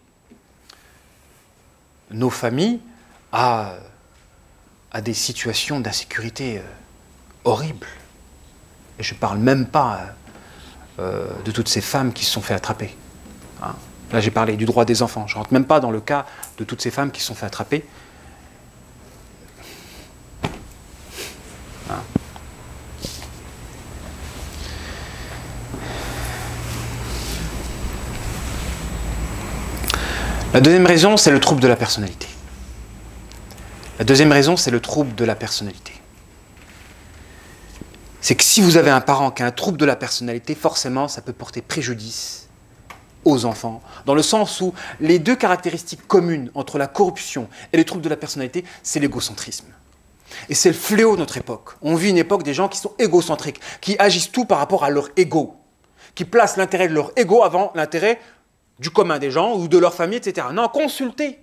nos familles à des situations d'insécurité horribles. Et je ne parle même pas de toutes ces femmes qui se sont fait attraper. Hein. Là, j'ai parlé du droit des enfants. Je ne rentre même pas dans le cas de toutes ces femmes qui se sont fait attraper. Hein. La deuxième raison, c'est le trouble de la personnalité. La deuxième raison, c'est le trouble de la personnalité. C'est que si vous avez un parent qui a un trouble de la personnalité, forcément, ça peut porter préjudice aux enfants, dans le sens où les deux caractéristiques communes entre la corruption et les troubles de la personnalité, c'est l'égocentrisme. Et c'est le fléau de notre époque. On vit une époque des gens qui sont égocentriques, qui agissent tout par rapport à leur ego, qui placent l'intérêt de leur ego avant l'intérêt du commun des gens ou de leur famille, etc. Non, consultez.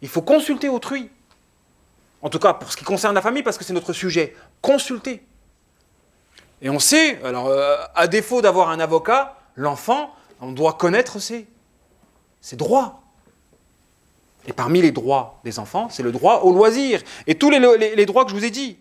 Il faut consulter autrui. En tout cas, pour ce qui concerne la famille, parce que c'est notre sujet. Consultez. Et on sait, alors, à défaut d'avoir un avocat, l'enfant, on doit connaître ses droits. Et parmi les droits des enfants, c'est le droit au loisir. Et tous les droits que je vous ai dit.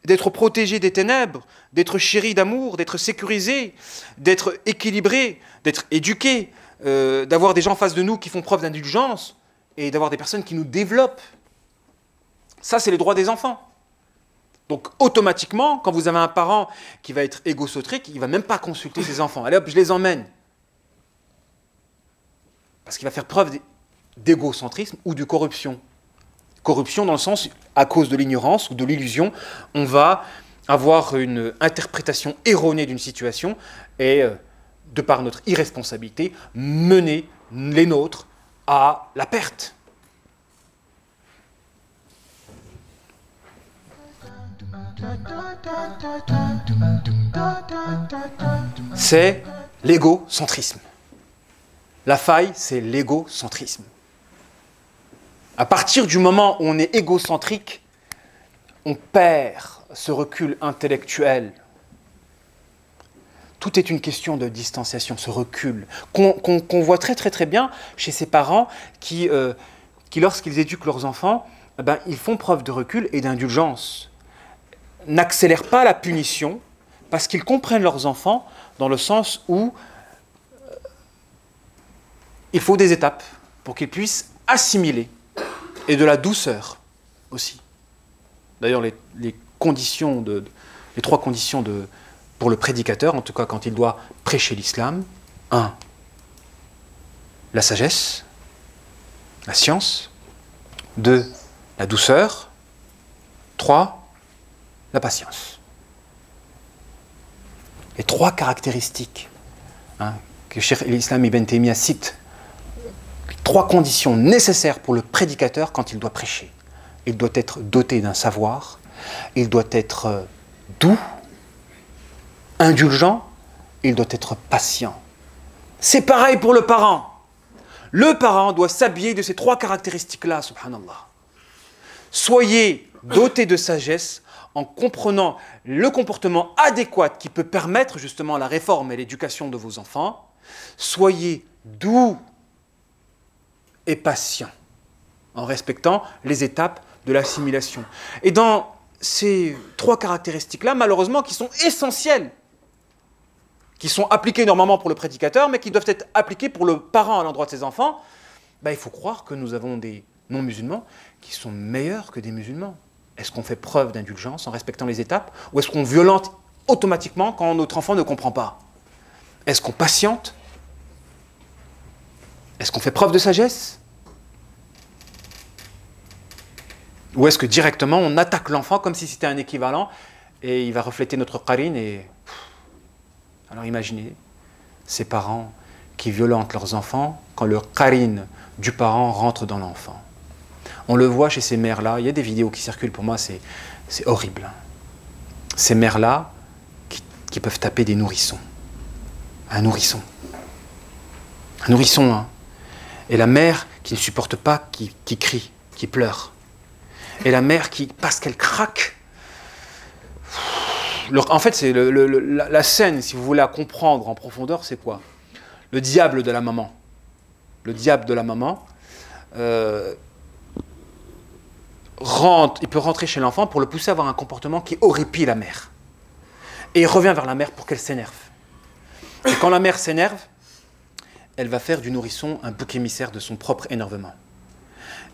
D'être protégé des ténèbres, d'être chéri d'amour, d'être sécurisé, d'être équilibré, d'être éduqué, d'avoir des gens en face de nous qui font preuve d'indulgence et d'avoir des personnes qui nous développent. Ça, c'est les droits des enfants. Donc, automatiquement, quand vous avez un parent qui va être égocentrique, il ne va même pas consulter ses enfants. Allez hop, je les emmène. Parce qu'il va faire preuve d'égocentrisme ou de corruption. Corruption dans le sens, à cause de l'ignorance ou de l'illusion, on va avoir une interprétation erronée d'une situation et, de par notre irresponsabilité, mener les nôtres à la perte. C'est l'égocentrisme. La faille, c'est l'égocentrisme. À partir du moment où on est égocentrique, on perd ce recul intellectuel. Tout est une question de distanciation, ce recul, qu'on voit très bien chez ces parents qui lorsqu'ils éduquent leurs enfants, ils font preuve de recul et d'indulgence. N'accélèrent pas la punition parce qu'ils comprennent leurs enfants dans le sens où il faut des étapes pour qu'ils puissent assimiler et de la douceur aussi. D'ailleurs, les trois conditions pour le prédicateur, en tout cas quand il doit prêcher l'islam, 1. La sagesse, la science, 2. La douceur, 3. La patience. Les trois caractéristiques que Cheikh l'Islam Ibn Taymiyyah cite, les trois conditions nécessaires pour le prédicateur quand il doit prêcher. Il doit être doté d'un savoir, il doit être doux, indulgent, il doit être patient. C'est pareil pour le parent. Le parent doit s'habiller de ces trois caractéristiques-là, subhanallah. Soyez doté de sagesse en comprenant le comportement adéquat qui peut permettre justement la réforme et l'éducation de vos enfants. Soyez doux et patient en respectant les étapes de l'assimilation. Et dans ces trois caractéristiques-là, malheureusement, qui sont essentielles, qui sont appliquées normalement pour le prédicateur, mais qui doivent être appliquées pour le parent à l'endroit de ses enfants, il faut croire que nous avons des non-musulmans qui sont meilleurs que des musulmans. Est-ce qu'on fait preuve d'indulgence en respectant les étapes, ou est-ce qu'on violente automatiquement quand notre enfant ne comprend pas? Est-ce qu'on patiente? Est-ce qu'on fait preuve de sagesse? Ou est-ce que directement on attaque l'enfant comme si c'était un équivalent et il va refléter notre qarine et... Alors imaginez ces parents qui violentent leurs enfants quand le qarine du parent rentre dans l'enfant. On le voit chez ces mères-là, il y a des vidéos qui circulent, pour moi c'est horrible. Ces mères-là qui peuvent taper des nourrissons. Un nourrisson. Un nourrisson, hein. Et la mère qui ne supporte pas, qui crie, qui pleure. Et la mère qui, parce qu'elle craque, en fait c'est la scène, si vous voulez la comprendre en profondeur, c'est quoi? Le diable de la maman. Le diable de la maman il peut rentrer chez l'enfant pour le pousser à avoir un comportement qui horripile la mère. Et il revient vers la mère pour qu'elle s'énerve. Et quand la mère s'énerve, elle va faire du nourrisson un bouc émissaire de son propre énervement.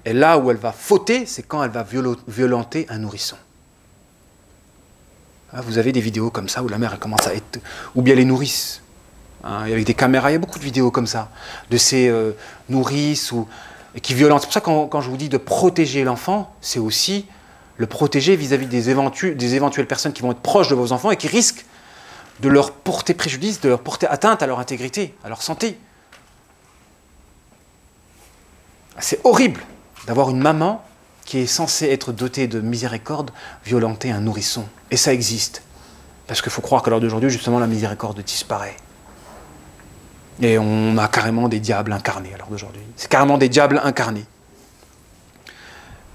Et là où elle va fauter, c'est quand elle va violenter un nourrisson. Vous avez des vidéos comme ça où la mère elle commence à être... Ou bien les nourrices. Avec des caméras, il y a beaucoup de vidéos comme ça. De ces nourrices qui violentent. C'est pour ça que quand je vous dis de protéger l'enfant, c'est aussi le protéger vis-à-vis des éventuelles personnes qui vont être proches de vos enfants et qui risquent de leur porter préjudice, de leur porter atteinte à leur intégrité, à leur santé. C'est horrible d'avoir une maman qui est censée être dotée de miséricorde, violenter un nourrisson. Et ça existe. Parce qu'il faut croire qu'à l'heure d'aujourd'hui, justement, la miséricorde disparaît. Et on a carrément des diables incarnés à l'heure d'aujourd'hui. C'est carrément des diables incarnés.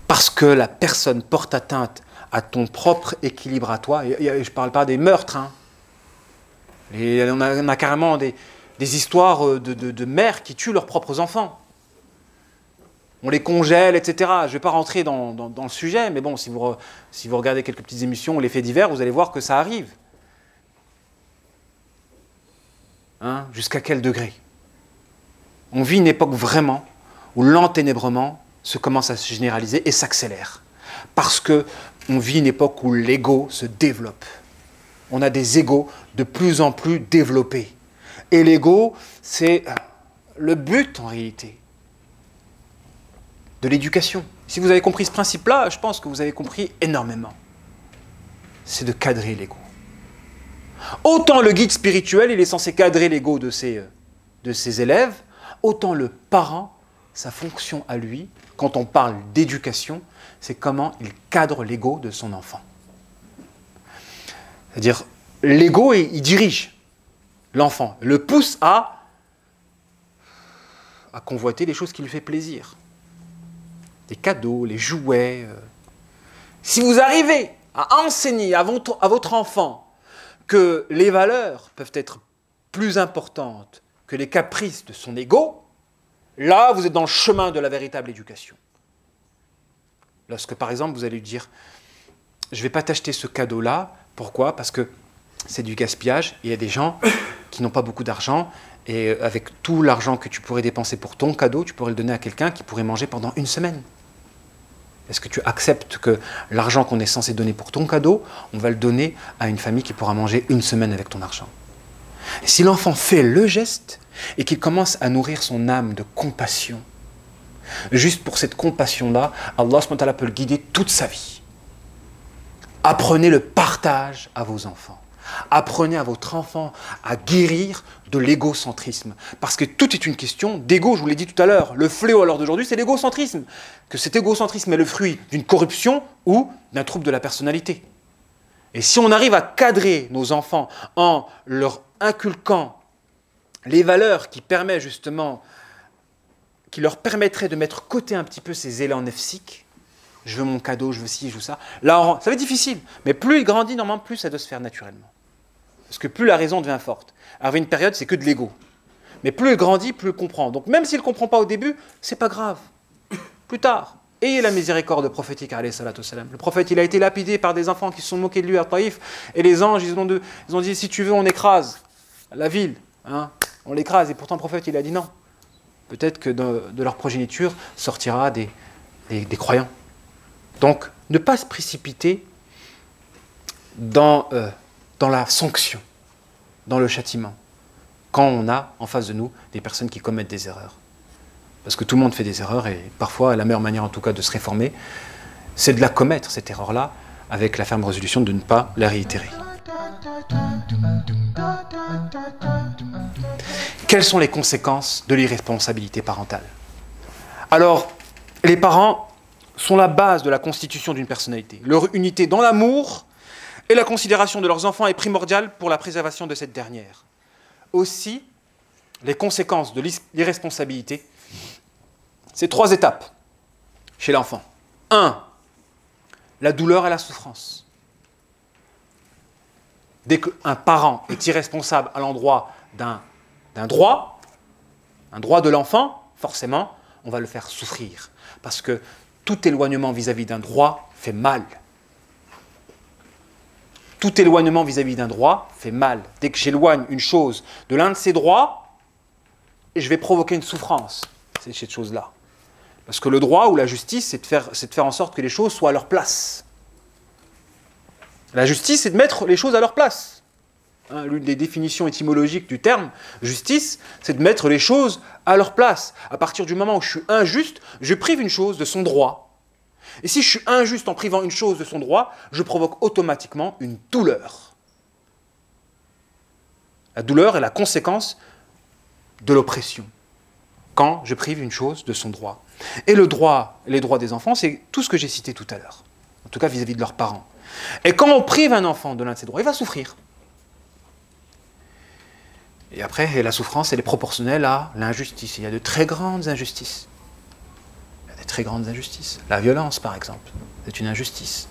Parce que la personne porte atteinte à ton propre équilibre à toi. Et je ne parle pas des meurtres. Et on a carrément des histoires de mères qui tuent leurs propres enfants. On les congèle, etc. Je ne vais pas rentrer dans le sujet, mais bon, si vous regardez quelques petites émissions, les faits divers, vous allez voir que ça arrive. Jusqu'à quel degré? On vit une époque vraiment où l'enténébrement se commence à se généraliser et s'accélère. Parce qu'on vit une époque où l'ego se développe. On a des égos de plus en plus développés. Et l'ego, c'est le but en réalité de l'éducation Si vous avez compris ce principe-là, je pense que vous avez compris énormément. C'est de cadrer l'ego. Autant le guide spirituel, il est censé cadrer l'ego de ses élèves, autant le parent, sa fonction à lui, quand on parle d'éducation, c'est comment il cadre l'ego de son enfant. C'est-à-dire, l'ego, il dirige l'enfant, le pousse à convoiter les choses qui lui font plaisir. Les cadeaux, les jouets. Si vous arrivez à enseigner à votre enfant que les valeurs peuvent être plus importantes que les caprices de son ego, là, vous êtes dans le chemin de la véritable éducation. Lorsque, par exemple, vous allez lui dire « Je ne vais pas t'acheter ce cadeau-là. » Pourquoi? Parce que c'est du gaspillage. Il y a des gens qui n'ont pas beaucoup d'argent et avec tout l'argent que tu pourrais dépenser pour ton cadeau, tu pourrais le donner à quelqu'un qui pourrait manger pendant une semaine. Est-ce que tu acceptes que l'argent qu'on est censé donner pour ton cadeau, on va le donner à une famille qui pourra manger une semaine avec ton argent? Et si l'enfant fait le geste et qu'il commence à nourrir son âme de compassion, juste pour cette compassion-là, Allah subhanahu wa ta'ala peut le guider toute sa vie. Apprenez le partage à vos enfants. Apprenez à votre enfant à guérir de l'égocentrisme. Parce que tout est une question d'ego, je vous l'ai dit tout à l'heure. Le fléau à l'heure d'aujourd'hui, c'est l'égocentrisme. Que cet égocentrisme est le fruit d'une corruption ou d'un trouble de la personnalité. Et si on arrive à cadrer nos enfants en leur inculquant les valeurs qui permettent justement, qui leur permettraient de mettre côté un petit peu ces élans nefsiques, je veux mon cadeau, je veux ci, je veux ça. Là, ça va être difficile, mais plus il grandit, normalement, plus ça doit se faire naturellement. Parce que plus la raison devient forte. Alors, une période, c'est que de l'ego. Mais plus il grandit, plus il comprend. Donc, même s'il ne comprend pas au début, c'est pas grave. Plus tard, ayez la miséricorde prophétique, alayhi salatu wassalam. Le prophète, il a été lapidé par des enfants qui se sont moqués de lui à Taïf, et les anges, ils ont dit, si tu veux, on écrase la ville. Hein, on l'écrase. Et pourtant, le prophète, il a dit non. Peut-être que de leur progéniture sortira des croyants. Donc, ne pas se précipiter dans la sanction, dans le châtiment, quand on a en face de nous des personnes qui commettent des erreurs. Parce que tout le monde fait des erreurs et parfois, la meilleure manière en tout cas de se réformer, c'est de la commettre, cette erreur-là, avec la ferme résolution de ne pas la réitérer. Quelles sont les conséquences de l'irresponsabilité parentale? Alors, les parents sont la base de la constitution d'une personnalité. Leur unité dans l'amour et la considération de leurs enfants est primordiale pour la préservation de cette dernière. Aussi, les conséquences de l'irresponsabilité, c'est 3 étapes chez l'enfant. 1. La douleur et la souffrance. Dès qu'un parent est irresponsable à l'endroit d'un droit, un droit de l'enfant, forcément, on va le faire souffrir. Parce que tout éloignement vis-à-vis d'un droit fait mal. Tout éloignement vis-à-vis d'un droit fait mal. Dès que j'éloigne une chose de l'un de ses droits, je vais provoquer une souffrance. C'est cette chose-là. Parce que le droit ou la justice, c'est de faire en sorte que les choses soient à leur place. La justice, c'est de mettre les choses à leur place. Hein, l'une des définitions étymologiques du terme justice, c'est de mettre les choses à leur place. À partir du moment où je suis injuste, je prive une chose de son droit. Et si je suis injuste en privant une chose de son droit, je provoque automatiquement une douleur. La douleur est la conséquence de l'oppression, quand je prive une chose de son droit. Et les droits des enfants, c'est tout ce que j'ai cité tout à l'heure, en tout cas vis-à-vis de leurs parents. Et quand on prive un enfant de l'un de ses droits, il va souffrir. Et après, la souffrance, elle est proportionnelle à l'injustice. Il y a de très grandes injustices. Il y a des très grandes injustices. La violence, par exemple, c'est une injustice.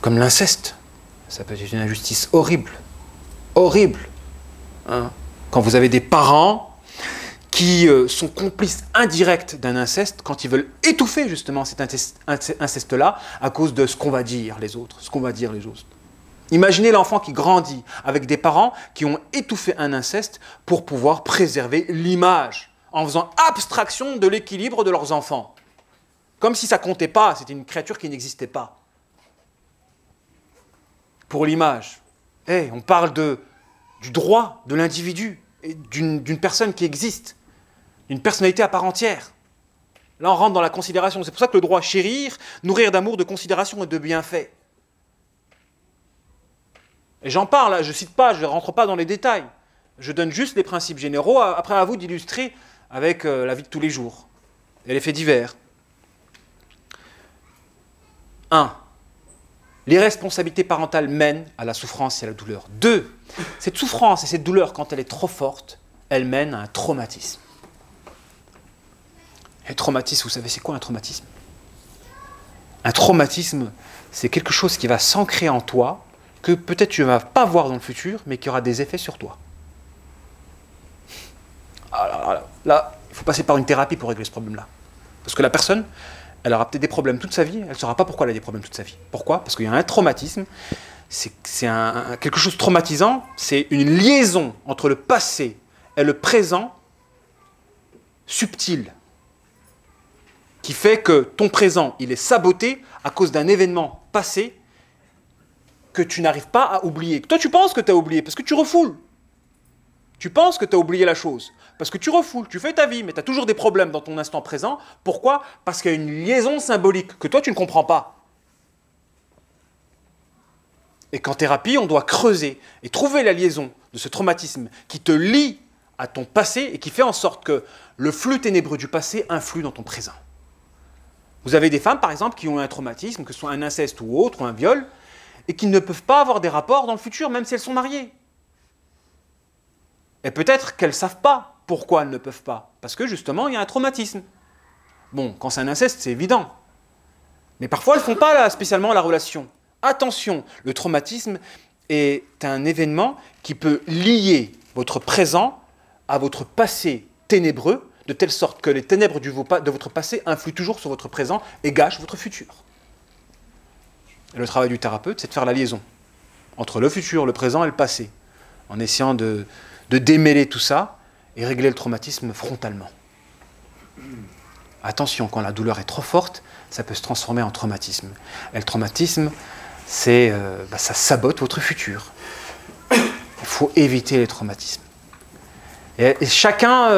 Comme l'inceste, ça peut être une injustice horrible. Horrible. Hein? Quand vous avez des parents qui sont complices indirects d'un inceste, quand ils veulent étouffer justement cet inceste-là à cause de ce qu'on va dire les autres, Imaginez l'enfant qui grandit avec des parents qui ont étouffé un inceste pour pouvoir préserver l'image, en faisant abstraction de l'équilibre de leurs enfants. Comme si ça comptait pas, c'était une créature qui n'existait pas. Pour l'image. On parle du droit de l'individu, et d'une personne qui existe, d'une personnalité à part entière. Là, on rentre dans la considération. C'est pour ça que le droit chérir, nourrir d'amour, de considération et de bienfait. Et j'en parle, je ne cite pas, je ne rentre pas dans les détails. Je donne juste les principes généraux, après à vous d'illustrer avec la vie de tous les jours et les faits divers. 1. L'irresponsabilité parentale mène à la souffrance et à la douleur. 2. Cette souffrance et cette douleur, quand elle est trop forte, elle mène à un traumatisme. Et le traumatisme, vous savez, c'est quoi un traumatisme? Un traumatisme, c'est quelque chose qui va s'ancrer en toi, que peut-être tu ne vas pas voir dans le futur, mais qui aura des effets sur toi. Là, il faut passer par une thérapie pour régler ce problème-là. Parce que la personne, elle aura peut-être des problèmes toute sa vie, elle ne saura pas pourquoi elle a des problèmes toute sa vie. Pourquoi? Parce qu'il y a un traumatisme, c'est quelque chose de traumatisant, c'est une liaison entre le passé et le présent subtil, qui fait que ton présent, il est saboté à cause d'un événement passé que tu n'arrives pas à oublier. Toi, tu penses que tu as oublié, parce que tu refoules. Tu penses que tu as oublié la chose, parce que tu refoules, tu fais ta vie, mais tu as toujours des problèmes dans ton instant présent. Pourquoi? Parce qu'il y a une liaison symbolique que toi, tu ne comprends pas. Et qu'en thérapie, on doit creuser et trouver la liaison de ce traumatisme qui te lie à ton passé et qui fait en sorte que le flux ténébreux du passé influe dans ton présent. Vous avez des femmes, par exemple, qui ont un traumatisme, que ce soit un inceste ou autre, ou un viol, et qui ne peuvent pas avoir des rapports dans le futur, même si elles sont mariées. Et peut-être qu'elles ne savent pas pourquoi elles ne peuvent pas. Parce que justement, il y a un traumatisme. Bon, quand c'est un inceste, c'est évident. Mais parfois, elles ne font pas spécialement la relation. Attention, le traumatisme est un événement qui peut lier votre présent à votre passé ténébreux, de telle sorte que les ténèbres de votre passé influent toujours sur votre présent et gâchent votre futur. Et le travail du thérapeute, c'est de faire la liaison entre le futur, le présent et le passé, en essayant de démêler tout ça et régler le traumatisme frontalement. Attention, quand la douleur est trop forte, ça peut se transformer en traumatisme. Et le traumatisme, ça sabote votre futur. Il faut éviter les traumatismes. Et chacun,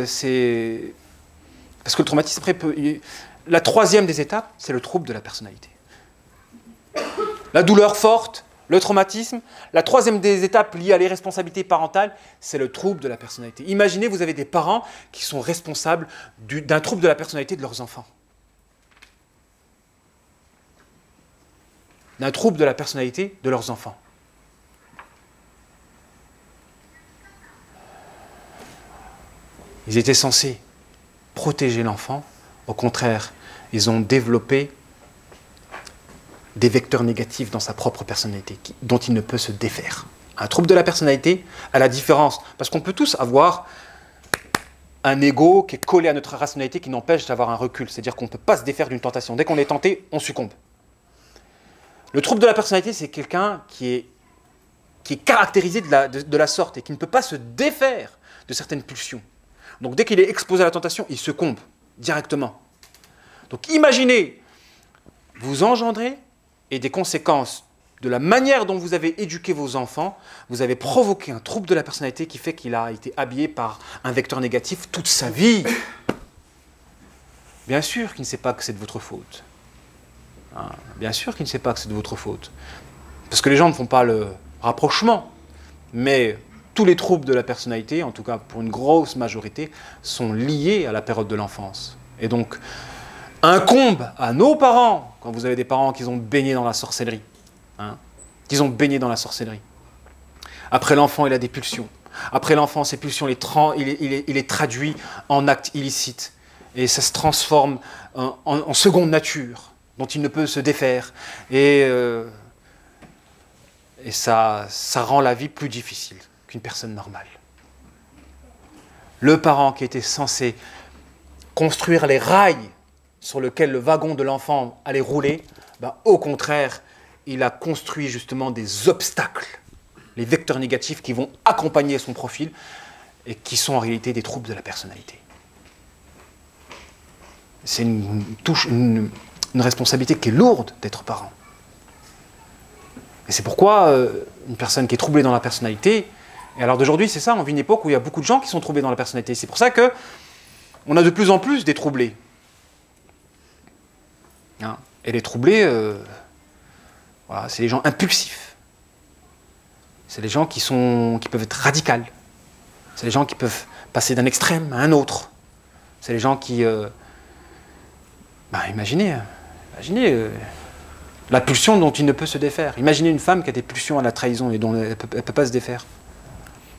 c'est... Parce que le traumatisme, la troisième des étapes, c'est le trouble de la personnalité. La douleur forte, le traumatisme. La troisième des étapes liées à l'irresponsabilité parentale, c'est le trouble de la personnalité. Imaginez, vous avez des parents qui sont responsables d'un trouble de la personnalité de leurs enfants. D'un trouble de la personnalité de leurs enfants. Ils étaient censés protéger l'enfant. Au contraire, ils ont développé des vecteurs négatifs dans sa propre personnalité, dont il ne peut se défaire. Un trouble de la personnalité, à la différence, parce qu'on peut tous avoir un ego qui est collé à notre rationalité, qui n'empêche d'avoir un recul, c'est-à-dire qu'on ne peut pas se défaire d'une tentation. Dès qu'on est tenté, on succombe. Le trouble de la personnalité, c'est quelqu'un qui est caractérisé de la sorte et qui ne peut pas se défaire de certaines pulsions. Donc dès qu'il est exposé à la tentation, il succombe directement. Donc imaginez, vous engendrez et des conséquences de la manière dont vous avez éduqué vos enfants, vous avez provoqué un trouble de la personnalité qui fait qu'il a été habillé par un vecteur négatif toute sa vie. Bien sûr qu'il ne sait pas que c'est de votre faute. Bien sûr qu'il ne sait pas que c'est de votre faute. Parce que les gens ne font pas le rapprochement. Mais tous les troubles de la personnalité, en tout cas pour une grosse majorité, sont liés à la période de l'enfance. Et donc, incombe à nos parents, quand vous avez des parents qui ont baigné dans la sorcellerie, qu'ils ont baigné dans la sorcellerie. Après l'enfant, il a des pulsions. Après l'enfant, ces pulsions, il les traduit en actes illicites. Et ça se transforme en seconde nature, dont il ne peut se défaire. Et ça rend la vie plus difficile qu'une personne normale. Le parent qui était censé construire les rails sur lesquels le wagon de l'enfant allait rouler, au contraire, il a construit justement des obstacles, les vecteurs négatifs qui vont accompagner son profil et qui sont en réalité des troubles de la personnalité. C'est une responsabilité qui est lourde d'être parent. Et c'est pourquoi une personne qui est troublée dans la personnalité, et alors d'aujourd'hui c'est ça, on vit une époque où il y a beaucoup de gens qui sont troublés dans la personnalité. C'est pour ça qu'on a de plus en plus des troublés. Hein. Et les troublés, voilà, c'est les gens impulsifs. C'est les gens qui peuvent être radicaux. C'est les gens qui peuvent passer d'un extrême à un autre. C'est les gens qui... imaginez la pulsion dont il ne peut se défaire. Imaginez une femme qui a des pulsions à la trahison et dont elle ne peut pas se défaire.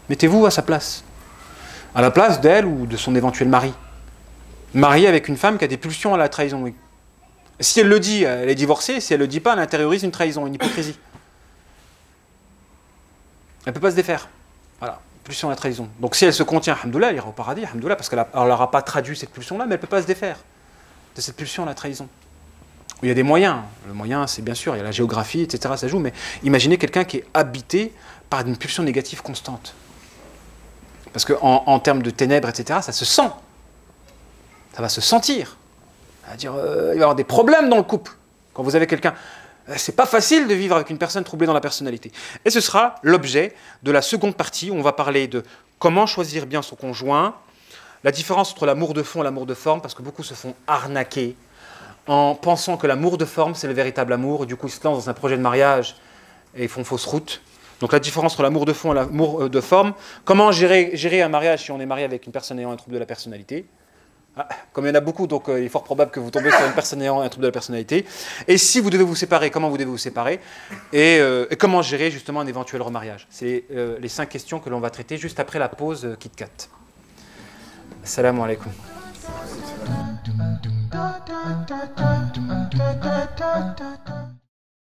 Mettez-vous à sa place. À la place d'elle ou de son éventuel mari. Marié avec une femme qui a des pulsions à la trahison, oui. Si elle le dit, elle est divorcée. Si elle ne le dit pas, elle intériorise une trahison, une hypocrisie. Elle ne peut pas se défaire. Voilà, pulsion à la trahison. Donc si elle se contient, alhamdoulilah, elle ira au paradis, alhamdoulilah, parce qu'elle n'aura pas traduit cette pulsion-là, mais elle ne peut pas se défaire de cette pulsion à la trahison. Il y a des moyens. Le moyen, c'est bien sûr, il y a la géographie, etc., ça joue, mais imaginez quelqu'un qui est habité par une pulsion négative constante. Parce qu'en termes de ténèbres, etc., ça se sent. Ça va se sentir. C'est-à-dire, il va y avoir des problèmes dans le couple. Quand vous avez quelqu'un... C'est pas facile de vivre avec une personne troublée dans la personnalité. Et ce sera l'objet de la seconde partie, où on va parler de comment choisir bien son conjoint, la différence entre l'amour de fond et l'amour de forme, parce que beaucoup se font arnaquer en pensant que l'amour de forme, c'est le véritable amour, et du coup, ils se lancent dans un projet de mariage et ils font fausse route. Donc la différence entre l'amour de fond et l'amour de forme, comment gérer un mariage si on est marié avec une personne ayant un trouble de la personnalité. Comme il y en a beaucoup, donc il est fort probable que vous tombez sur une personne ayant un trouble de la personnalité. Et si vous devez vous séparer, comment vous devez vous séparer et comment gérer justement un éventuel remariage. C'est les 5 questions que l'on va traiter juste après la pause Kit Kat. Assalamu alaikum.